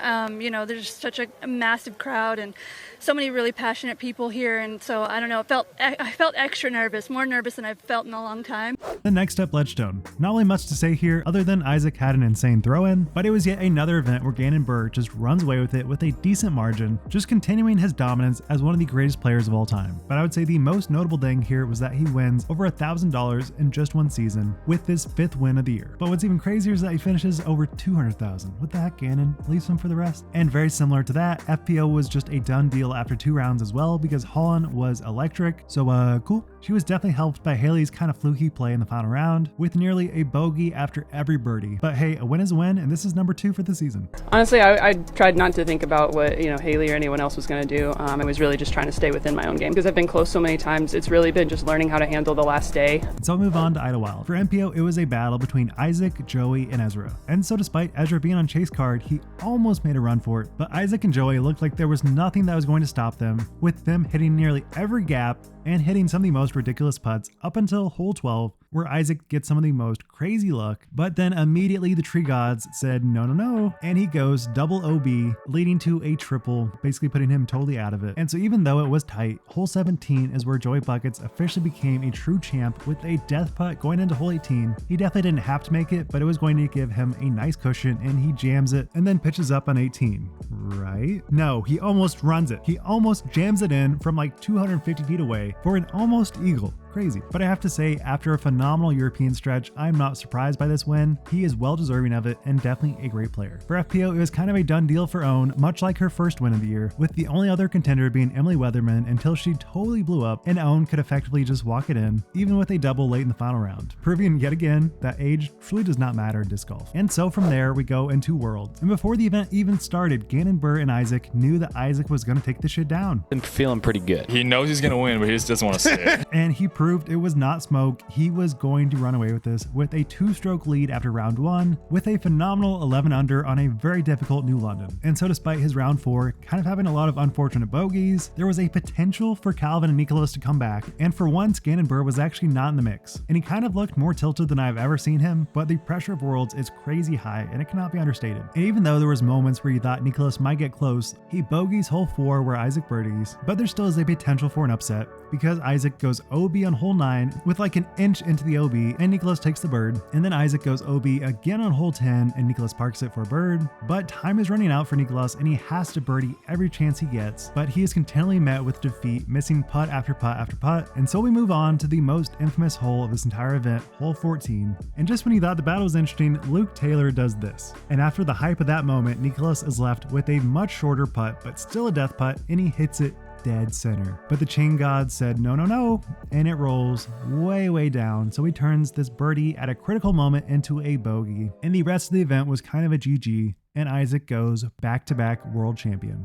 There's such a massive crowd and so many really passionate people here, and so I don't know, I felt extra nervous, more nervous than I've felt in a long time. The next up, Ledgestone. Not really much to say here other than Isaac had an insane throw-in, but it was yet another event where Gannon Buhr just runs away with it with a decent margin, just continuing his dominance as one of the greatest players of all time. But I would say the most notable thing here was that he wins over $1,000 in just one season with his 5th win of the year. But what's even crazier is that he finishes over $200,000. What the heck, Gannon? Leaves him for the rest? And very similar to that, FPO was just a done deal after 2 rounds as well because Holland was electric. So cool. She was definitely helped by Haley's kind of fluky play in the final round with nearly a bogey after every birdie. But hey, a win is a win, and this is number 2 for the season. Honestly, I tried not to think about what Haley or anyone else was going to do. I was really just trying to stay within my own game because I've been close so many times. It's really been just learning how to handle the last day. So I'll move on to Idlewild. For MPO, it was a battle between Isaac, Joey, and Ezra. And so despite Ezra being on chase card, he almost made a run for it. But Isaac and Joey looked like there was nothing that was going to stop them, with them hitting nearly every gap and hitting some of the most ridiculous putts up until hole 12, where Isaac gets some of the most crazy luck, but then immediately the tree gods said no, and he goes double OB, leading to a triple, basically putting him totally out of it. And so even though it was tight, hole 17 is where Joey Buckets officially became a true champ with a death putt going into hole 18. He definitely didn't have to make it, but it was going to give him a nice cushion, and he jams it and then pitches up on 18. Right? No, he almost runs it. He almost jams it in from like 250 feet away for an almost eagle. Crazy. But I have to say, after a phenomenal European stretch, I'm not surprised by this win. He is well deserving of it and definitely a great player. For FPO, it was kind of a done deal for Owen, much like her first win of the year, with the only other contender being Emily Weatherman until she totally blew up and Owen could effectively just walk it in, even with a double late in the final round, proving yet again that age truly does not matter in disc golf. And so from there, we go into Worlds. And before the event even started, Gannon Buhr and Isaac knew that Isaac was going to take this shit down. I'm feeling pretty good. He knows he's going to win, but he just doesn't want to say it. And he proved it was not smoke. He was going to run away with this with a 2-stroke lead after round 1 with a phenomenal 11 under on a very difficult New London. And so despite his round 4 kind of having a lot of unfortunate bogeys, there was a potential for Calvin and Nicholas to come back, and for once Gannon Buhr was actually not in the mix. And he kind of looked more tilted than I've ever seen him, but the pressure of Worlds is crazy high and it cannot be understated. And even though there was moments where you thought Nicholas might get close, he bogeys hole 4 where Isaac birdies, but there still is a potential for an upset because Isaac goes OB on hole 9 with like an inch into the OB, and Nicholas takes the bird, and then Isaac goes OB again on hole 10 and Nicholas parks it for a bird. But time is running out for Nicholas and he has to birdie every chance he gets, but he is continually met with defeat, missing putt after putt after putt. And so we move on to the most infamous hole of this entire event, hole 14. And just when you thought the battle was interesting, Luke Taylor does this. And after the hype of that moment, Nicholas is left with a much shorter putt, but still a death putt, and he hits it dead center. But the chain god said no, and it rolls way down, so he turns this birdie at a critical moment into a bogey. And the rest of the event was kind of a GG, and Isaac goes back-to-back world champion.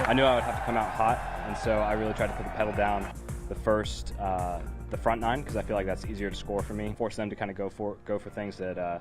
I knew I would have to come out hot, and so I really tried to put the pedal down the front 9, because I feel like that's easier to score for me. Force them to kind of go for things that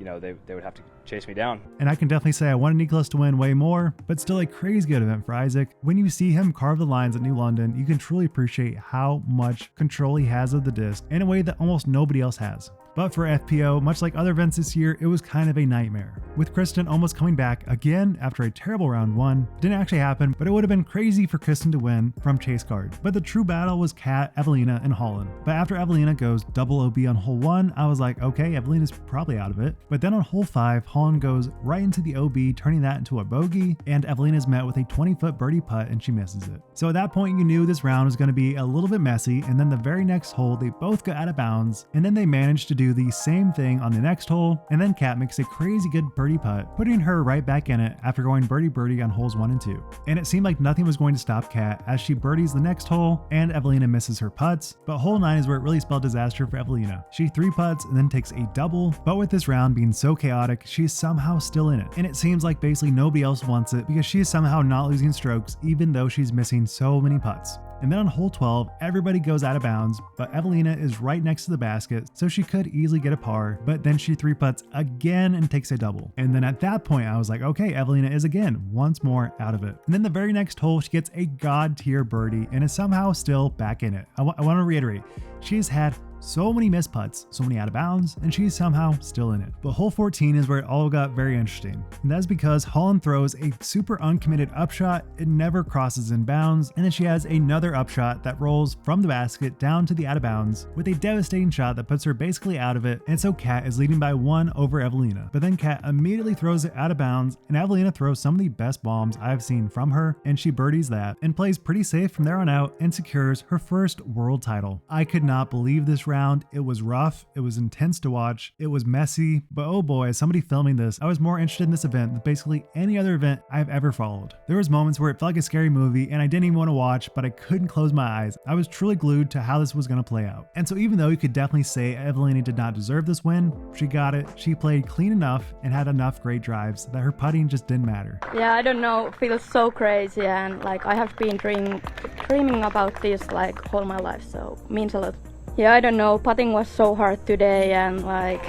they would have to chase me down. And I can definitely say I wanted Nicholas to win way more, but still a crazy good event for Isaac. When you see him carve the lines at New London, you can truly appreciate how much control he has of the disc in a way that almost nobody else has. But for FPO, much like other events this year, it was kind of a nightmare, with Kristin almost coming back again after a terrible round 1. Didn't actually happen, but it would have been crazy for Kristin to win from chase card. But the true battle was Kat, Evelina, and Holland. But after Evelina goes double OB on hole 1, I was like, okay, Evelina's probably out of it. But then on hole 5, Holland goes right into the OB, turning that into a bogey, and Evelina's met with a 20-foot birdie putt and she misses it. So at that point, you knew this round was going to be a little bit messy, and then the very next hole, they both got out of bounds, and then they managed to do do the same thing on the next hole, and then Kat makes a crazy good birdie putt, putting her right back in it after going birdie on holes 1 and 2. And it seemed like nothing was going to stop Kat as she birdies the next hole and Evelina misses her putts, but hole 9 is where it really spelled disaster for Evelina. She 3 putts and then takes a double, but with this round being so chaotic, she's somehow still in it. And it seems like basically nobody else wants it because she is somehow not losing strokes even though she's missing so many putts. And then on hole 12, everybody goes out of bounds, but Evelina is right next to the basket, so she could easily get a par, but then she 3 putts again and takes a double. And then at that point, I was like, okay, Evelina is again, once more out of it. And then the very next hole, she gets a god tier birdie and is somehow still back in it. I want to reiterate, she's had so many missed putts, so many out of bounds, and she's somehow still in it. But hole 14 is where it all got very interesting. And that's because Holland throws a super uncommitted upshot, it never crosses in bounds, and then she has another upshot that rolls from the basket down to the out of bounds with a devastating shot that puts her basically out of it, and so Kat is leading by 1 over Evelina. But then Kat immediately throws it out of bounds, and Evelina throws some of the best bombs I've seen from her, and she birdies that, and plays pretty safe from there on out, and secures her first world title. I could not believe this round. It was rough, it was intense to watch, it was messy, but oh boy, as somebody filming this, I was more interested in this event than basically any other event I've ever followed. There was moments where it felt like a scary movie and I didn't even want to watch, but I couldn't close my eyes. I was truly glued to how this was going to play out. And so even though you could definitely say Evelina did not deserve this win, she got it. She played clean enough and had enough great drives that her putting just didn't matter. Yeah, I don't know, it feels so crazy, and like I have been dreaming about this like all my life, so it means a lot. Yeah, I don't know, putting was so hard today and like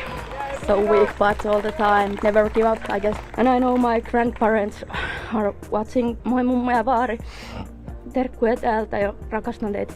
so weak putts all the time. Never give up, I guess. And I know my grandparents are watching. Moi mummo ja vaari. Terkkuja täältä ja rakastan teitä.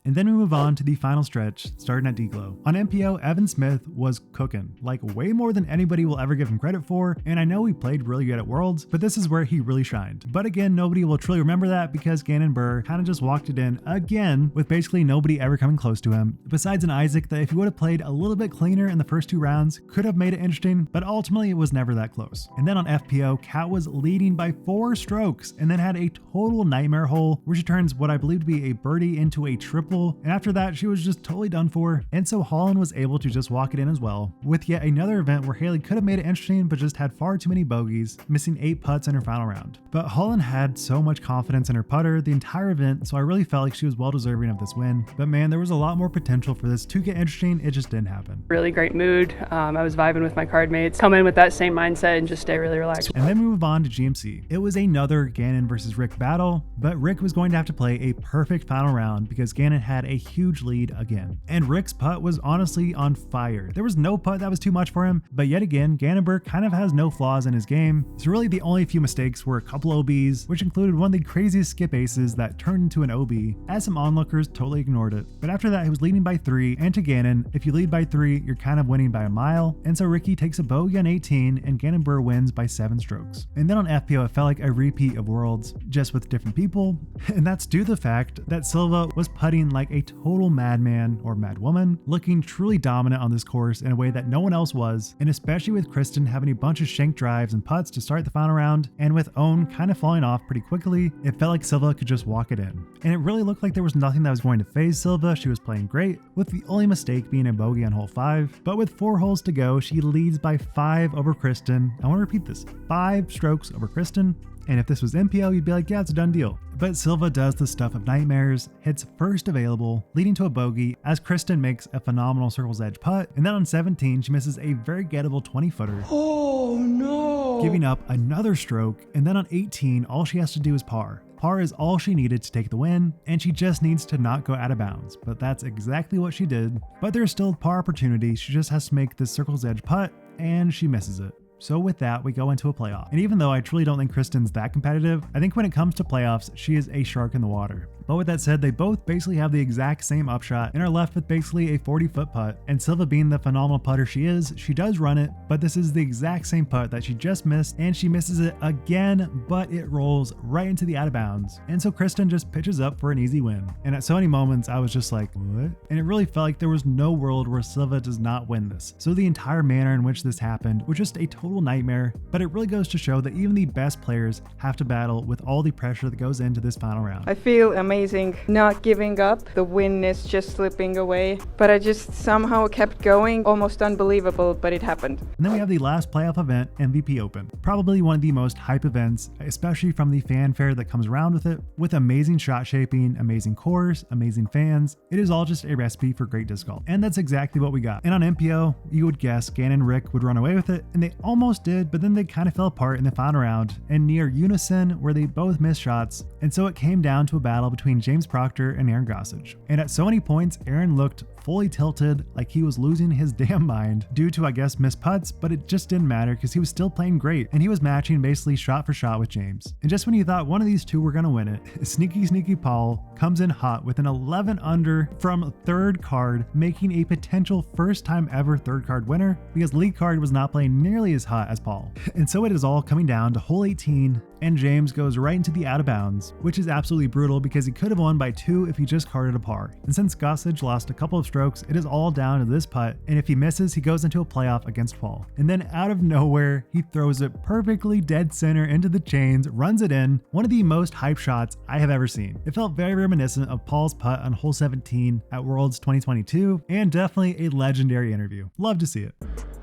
And then we move on to the final stretch, starting at D-Glow. On MPO, Evan Smith was cooking, like way more than anybody will ever give him credit for, and I know he played really good at Worlds, but this is where he really shined. But again, nobody will truly remember that because Gannon Buhr kind of just walked it in again with basically nobody ever coming close to him, besides an Isaac that if he would have played a little bit cleaner in the first 2 rounds, could have made it interesting, but ultimately it was never that close. And then on FPO, Kat was leading by 4 strokes and then had a total nightmare hole where she turns what I believe to be a birdie into a triple, and after that she was just totally done for, and so Holland was able to just walk it in as well, with yet another event where Haley could have made it interesting but just had far too many bogeys, missing 8 putts in her final round. But Holland had so much confidence in her putter the entire event, so I really felt like she was well deserving of this win, but man, there was a lot more potential for this to get interesting, it just didn't happen. Really great mood, I was vibing with my card mates, come in with that same mindset and just stay really relaxed. And then we move on to GMC. It was another Gannon versus Rick battle, but Rick was going to have to play a perfect final round because Gannon had a huge lead again. And Rick's putt was honestly on fire. There was no putt that was too much for him, but yet again, Gannon Buhr kind of has no flaws in his game. So really the only few mistakes were a couple OBs, which included one of the craziest skip aces that turned into an OB, as some onlookers totally ignored it. But after that, he was leading by 3, and to Gannon, if you lead by 3, you're kind of winning by a mile, and so Ricky takes a bogey on 18, and Gannon Buhr wins by 7 strokes. And then on FPO, it felt like a repeat of Worlds, just with different people, and that's due to the fact that Silva was putting like a total madman or madwoman, looking truly dominant on this course in a way that no one else was, and especially with Kristin having a bunch of shank drives and putts to start the final round, and with Own kind of falling off pretty quickly, it felt like Silva could just walk it in. And it really looked like there was nothing that was going to phase Silva. She was playing great, with the only mistake being a bogey on hole 5, but with 4 holes to go, she leads by 5 over Kristin. I want to repeat this, 5 strokes over Kristin. And if this was MPO, you'd be like, yeah, it's a done deal. But Silva does the stuff of nightmares, hits first available, leading to a bogey, as Kristin makes a phenomenal circle's edge putt, and then on 17, she misses a very gettable 20-footer. Oh no! Giving up another stroke, and then on 18, all she has to do is par. Par is all she needed to take the win, and she just needs to not go out of bounds, but that's exactly what she did. But there's still par opportunity, she just has to make this circle's edge putt, and she misses it. So with that, we go into a playoff. And even though I truly don't think Kristin's that competitive, I think when it comes to playoffs, she is a shark in the water. But with that said, they both basically have the exact same upshot and are left with basically a 40-foot putt. And Silva, being the phenomenal putter she is, she does run it, but this is the exact same putt that she just missed, and she misses it again, but it rolls right into the out of bounds. And so Kristin just pitches up for an easy win. And at so many moments, I was just like, what? And it really felt like there was no world where Silva does not win this. So the entire manner in which this happened was just a total nightmare, but it really goes to show that even the best players have to battle with all the pressure that goes into this final round. I feel amazing amazing. Not giving up. The win is just slipping away. But I just somehow kept going. Almost unbelievable, but it happened. And then we have the last playoff event, MVP Open. Probably one of the most hype events, especially from the fanfare that comes around with it, with amazing shot shaping, amazing course, amazing fans. It is all just a recipe for great disc golf. And that's exactly what we got. And on MPO, you would guess Gannon and Rick would run away with it, and they almost did, but then they kind of fell apart in the final round, and near unison where they both missed shots, and so it came down to a battle between James Proctor and Aaron Gossage. And at so many points, Aaron looked fully tilted, like he was losing his damn mind due to, I guess, missed putts, but it just didn't matter because he was still playing great, and he was matching basically shot for shot with James. And just when you thought one of these two were gonna win it, sneaky Paul comes in hot with an 11 under from third card, making a potential first time ever third card winner because lead card was not playing nearly as hot as Paul. And so it is all coming down to hole 18, and James goes right into the out of bounds, which is absolutely brutal because he could have won by 2 if he just carded a par. And since Gossage lost a couple of strokes, it is all down to this putt, and if he misses, he goes into a playoff against Paul. And then out of nowhere, he throws it perfectly dead center into the chains, runs it in, one of the most hype shots I have ever seen. It felt very reminiscent of Paul's putt on hole 17 at Worlds 2022, and definitely a legendary interview. Love to see it.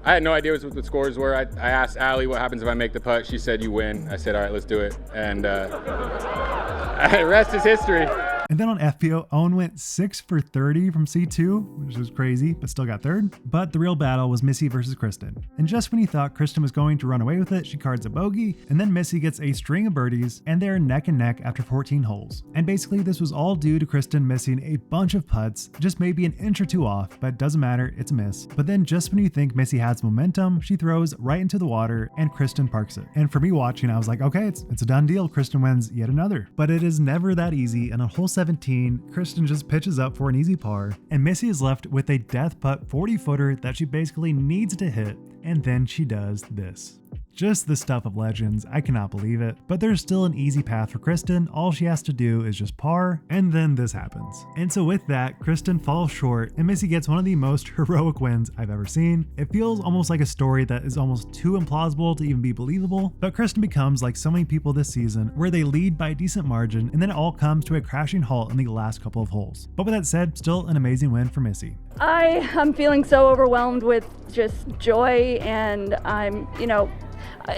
I had no idea what the scores were. I asked Allie what happens if I make the putt. She said you win. I said, all right, let's do it. And the rest is history. And then on FPO, Owen went 6 for 30 from C2, which was crazy, but still got third. But the real battle was Missy versus Kristin. And just when you thought Kristin was going to run away with it, she cards a bogey, and then Missy gets a string of birdies, and they're neck and neck after 14 holes. And basically, this was all due to Kristin missing a bunch of putts, just maybe an inch or two off, but doesn't matter, it's a miss. But then just when you think Missy has momentum, she throws right into the water, and Kristin parks it. And for me watching, I was like, okay, it's a done deal. Kristin wins yet another. But it is never that easy, and on hole 17, Kristin just pitches up for an easy par, and Missy is left with a death putt 40-footer that she basically needs to hit, and then she does this. Just the stuff of legends, I cannot believe it. But there's still an easy path for Kristin. All she has to do is just par, and then this happens. And so with that, Kristin falls short, and Missy gets one of the most heroic wins I've ever seen. It feels almost like a story that is almost too implausible to even be believable, but Kristin becomes like so many people this season, where they lead by a decent margin, and then it all comes to a crashing halt in the last couple of holes. But with that said, still an amazing win for Missy. I am feeling so overwhelmed with just joy, and I'm,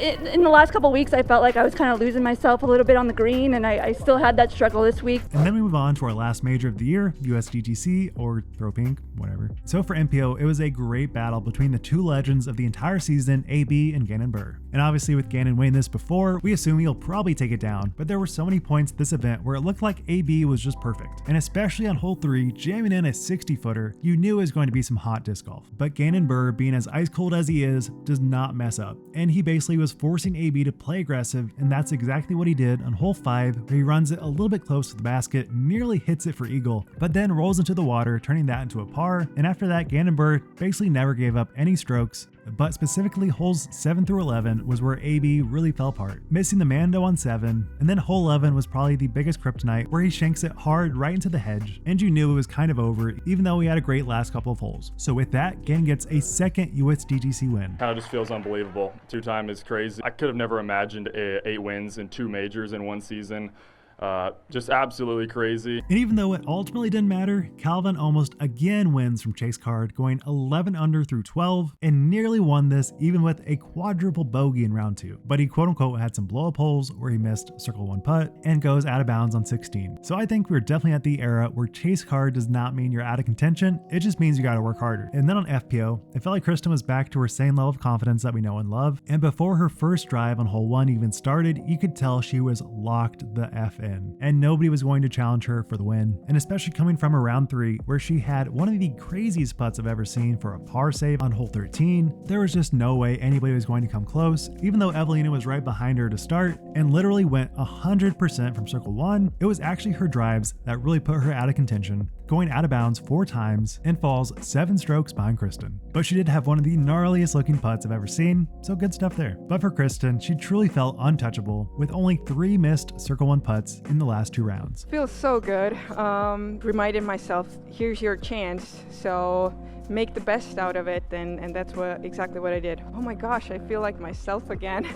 in the last couple of weeks, I felt like I was kind of losing myself a little bit on the green, and I still had that struggle this week. And then we move on to our last major of the year, USDGC, or Throw Pink, whatever. So for MPO, it was a great battle between the two legends of the entire season, AB and Gannon Buhr. And obviously with Gannon winning this before, we assume he'll probably take it down, but there were so many points this event where it looked like AB was just perfect. And especially on hole 3, jamming in a 60-footer, you knew it was going to be some hot disc golf. But Gannon Buhr, being as ice cold as he is, does not mess up. And he basically was forcing AB to play aggressive, and that's exactly what he did on hole 5, where he runs it a little bit close to the basket, nearly hits it for eagle, but then rolls into the water, turning that into a par. And after that, Gannon Buhr basically never gave up any strokes, but specifically holes 7 through 11 was where AB really fell apart, missing the Mando on 7, and then hole 11 was probably the biggest kryptonite, where he shanks it hard right into the hedge, and you knew it was kind of over, even though he had a great last couple of holes. So with that, Gannon gets a second USDGC win. Kind of just feels unbelievable. 2-time is crazy. I could have never imagined 8 wins in 2 majors in one season. Just absolutely crazy. And even though it ultimately didn't matter, Calvin almost again wins from chase card, going 11 under through 12, and nearly won this even with a quadruple bogey in round 2. But he quote-unquote had some blow-up holes where he missed circle 1 putt and goes out of bounds on 16. So I think we're definitely at the era where chase card does not mean you're out of contention, it just means you gotta work harder. And then on FPO, it felt like Kristin was back to her same level of confidence that we know and love, and before her first drive on hole 1 even started, you could tell she was locked the F in. And nobody was going to challenge her for the win. And especially coming from round 3, where she had one of the craziest putts I've ever seen for a par save on hole 13, there was just no way anybody was going to come close, even though Evelina was right behind her to start and literally went 100% from circle 1. It was actually her drives that really put her out of contention, going out of bounds 4 times and falls 7 strokes behind Kristin. But she did have one of the gnarliest looking putts I've ever seen, so good stuff there. But for Kristin, she truly felt untouchable with only 3 missed circle 1 putts in the last 2 rounds. Feels so good. Reminded myself, here's your chance. So make the best out of it, and that's exactly what I did. Oh my gosh, I feel like myself again.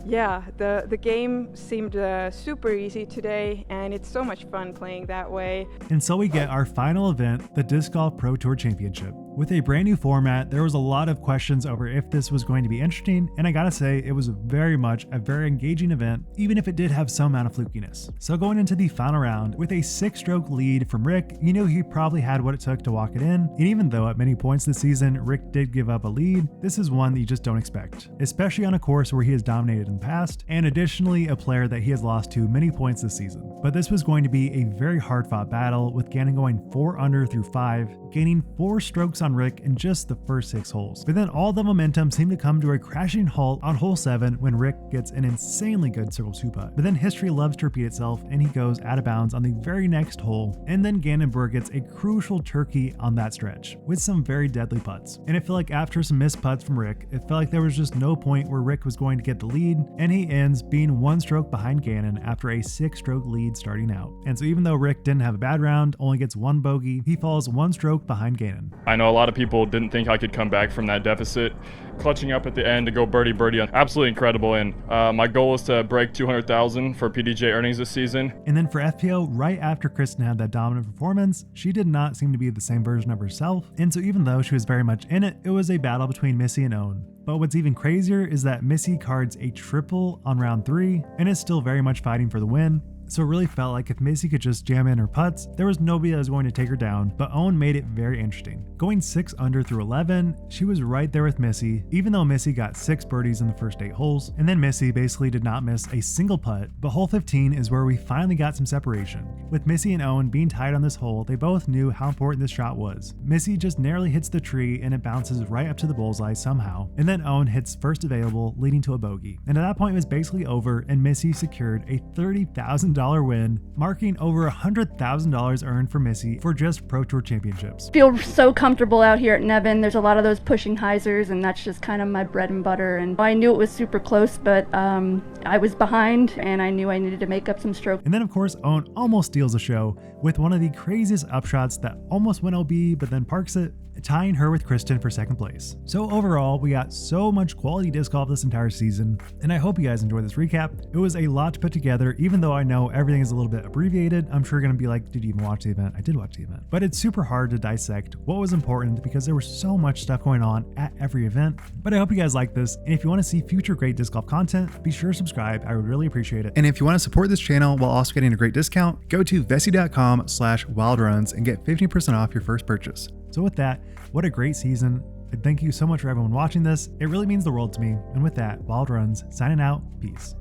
Yeah, the game seemed super easy today, and it's so much fun playing that way. And so we get our final event, the Disc Golf Pro Tour Championship. With a brand new format, there was a lot of questions over if this was going to be interesting, and I gotta say, it was very much a very engaging event, even if it did have some amount of flukiness. So going into the final round, with a 6-stroke lead from Rick, you knew he probably had what it took to walk it in, and even though at many points this season, Rick did give up a lead, this is one that you just don't expect, especially on a course where he has dominated in the past, and additionally a player that he has lost to many points this season. But this was going to be a very hard-fought battle, with Gannon going 4 under through 5, gaining 4 strokes on Rick in just the first 6 holes. But then all the momentum seemed to come to a crashing halt on hole 7 when Rick gets an insanely good circle 2 putt. But then history loves to repeat itself, and he goes out of bounds on the very next hole, and then Gannon Burr gets a crucial turkey on that stretch with some very deadly putts. And it felt like after some missed putts from Rick, it felt like there was just no point where Rick was going to get the lead, and he ends being 1 stroke behind Gannon after a 6-stroke lead starting out. And so even though Rick didn't have a bad round, only gets 1 bogey, he falls 1 stroke behind Gannon. I know a lot of people didn't think I could come back from that deficit. Clutching up at the end to go birdie, absolutely incredible. And my goal is to break 200,000 for PDJ earnings this season. And then for FPO, right after Kristin had that dominant performance, she did not seem to be the same version of herself. And so even though she was very much in it, it was a battle between Missy and Owen. But what's even crazier is that Missy cards a triple on round 3 and is still very much fighting for the win. So it really felt like if Missy could just jam in her putts, there was nobody that was going to take her down, but Owen made it very interesting. Going 6 under through 11, she was right there with Missy, even though Missy got 6 birdies in the first 8 holes, and then Missy basically did not miss a single putt, but hole 15 is where we finally got some separation. With Missy and Owen being tied on this hole, they both knew how important this shot was. Missy just narrowly hits the tree and it bounces right up to the bullseye somehow, and then Owen hits first available, leading to a bogey. And at that point it was basically over, and Missy secured a $30,000 win, marking over $100,000 earned for Missy for just Pro Tour championships. Feel so comfortable out here at Nevin. There's a lot of those pushing hyzers, and that's just kind of my bread and butter. And I knew it was super close, but I was behind, and I knew I needed to make up some strokes. And then of course, Owen almost steals the show with one of the craziest upshots that almost went OB, but then parks it, tying her with Kristin for 2nd place. So overall, we got so much quality disc golf this entire season, and I hope you guys enjoyed this recap. It was a lot to put together, even though I know everything is a little bit abbreviated. I'm sure you're gonna be like, did you even watch the event? I did watch the event. But it's super hard to dissect what was important because there was so much stuff going on at every event. But I hope you guys like this, and if you want to see future great disc golf content, be sure to subscribe. I would really appreciate it. And if you want to support this channel while also getting a great discount, go to vessi.com/wildruns and get 15% off your first purchase. So with that, what a great season. And thank you so much for everyone watching this. It really means the world to me. And with that, Wild Runs signing out. Peace.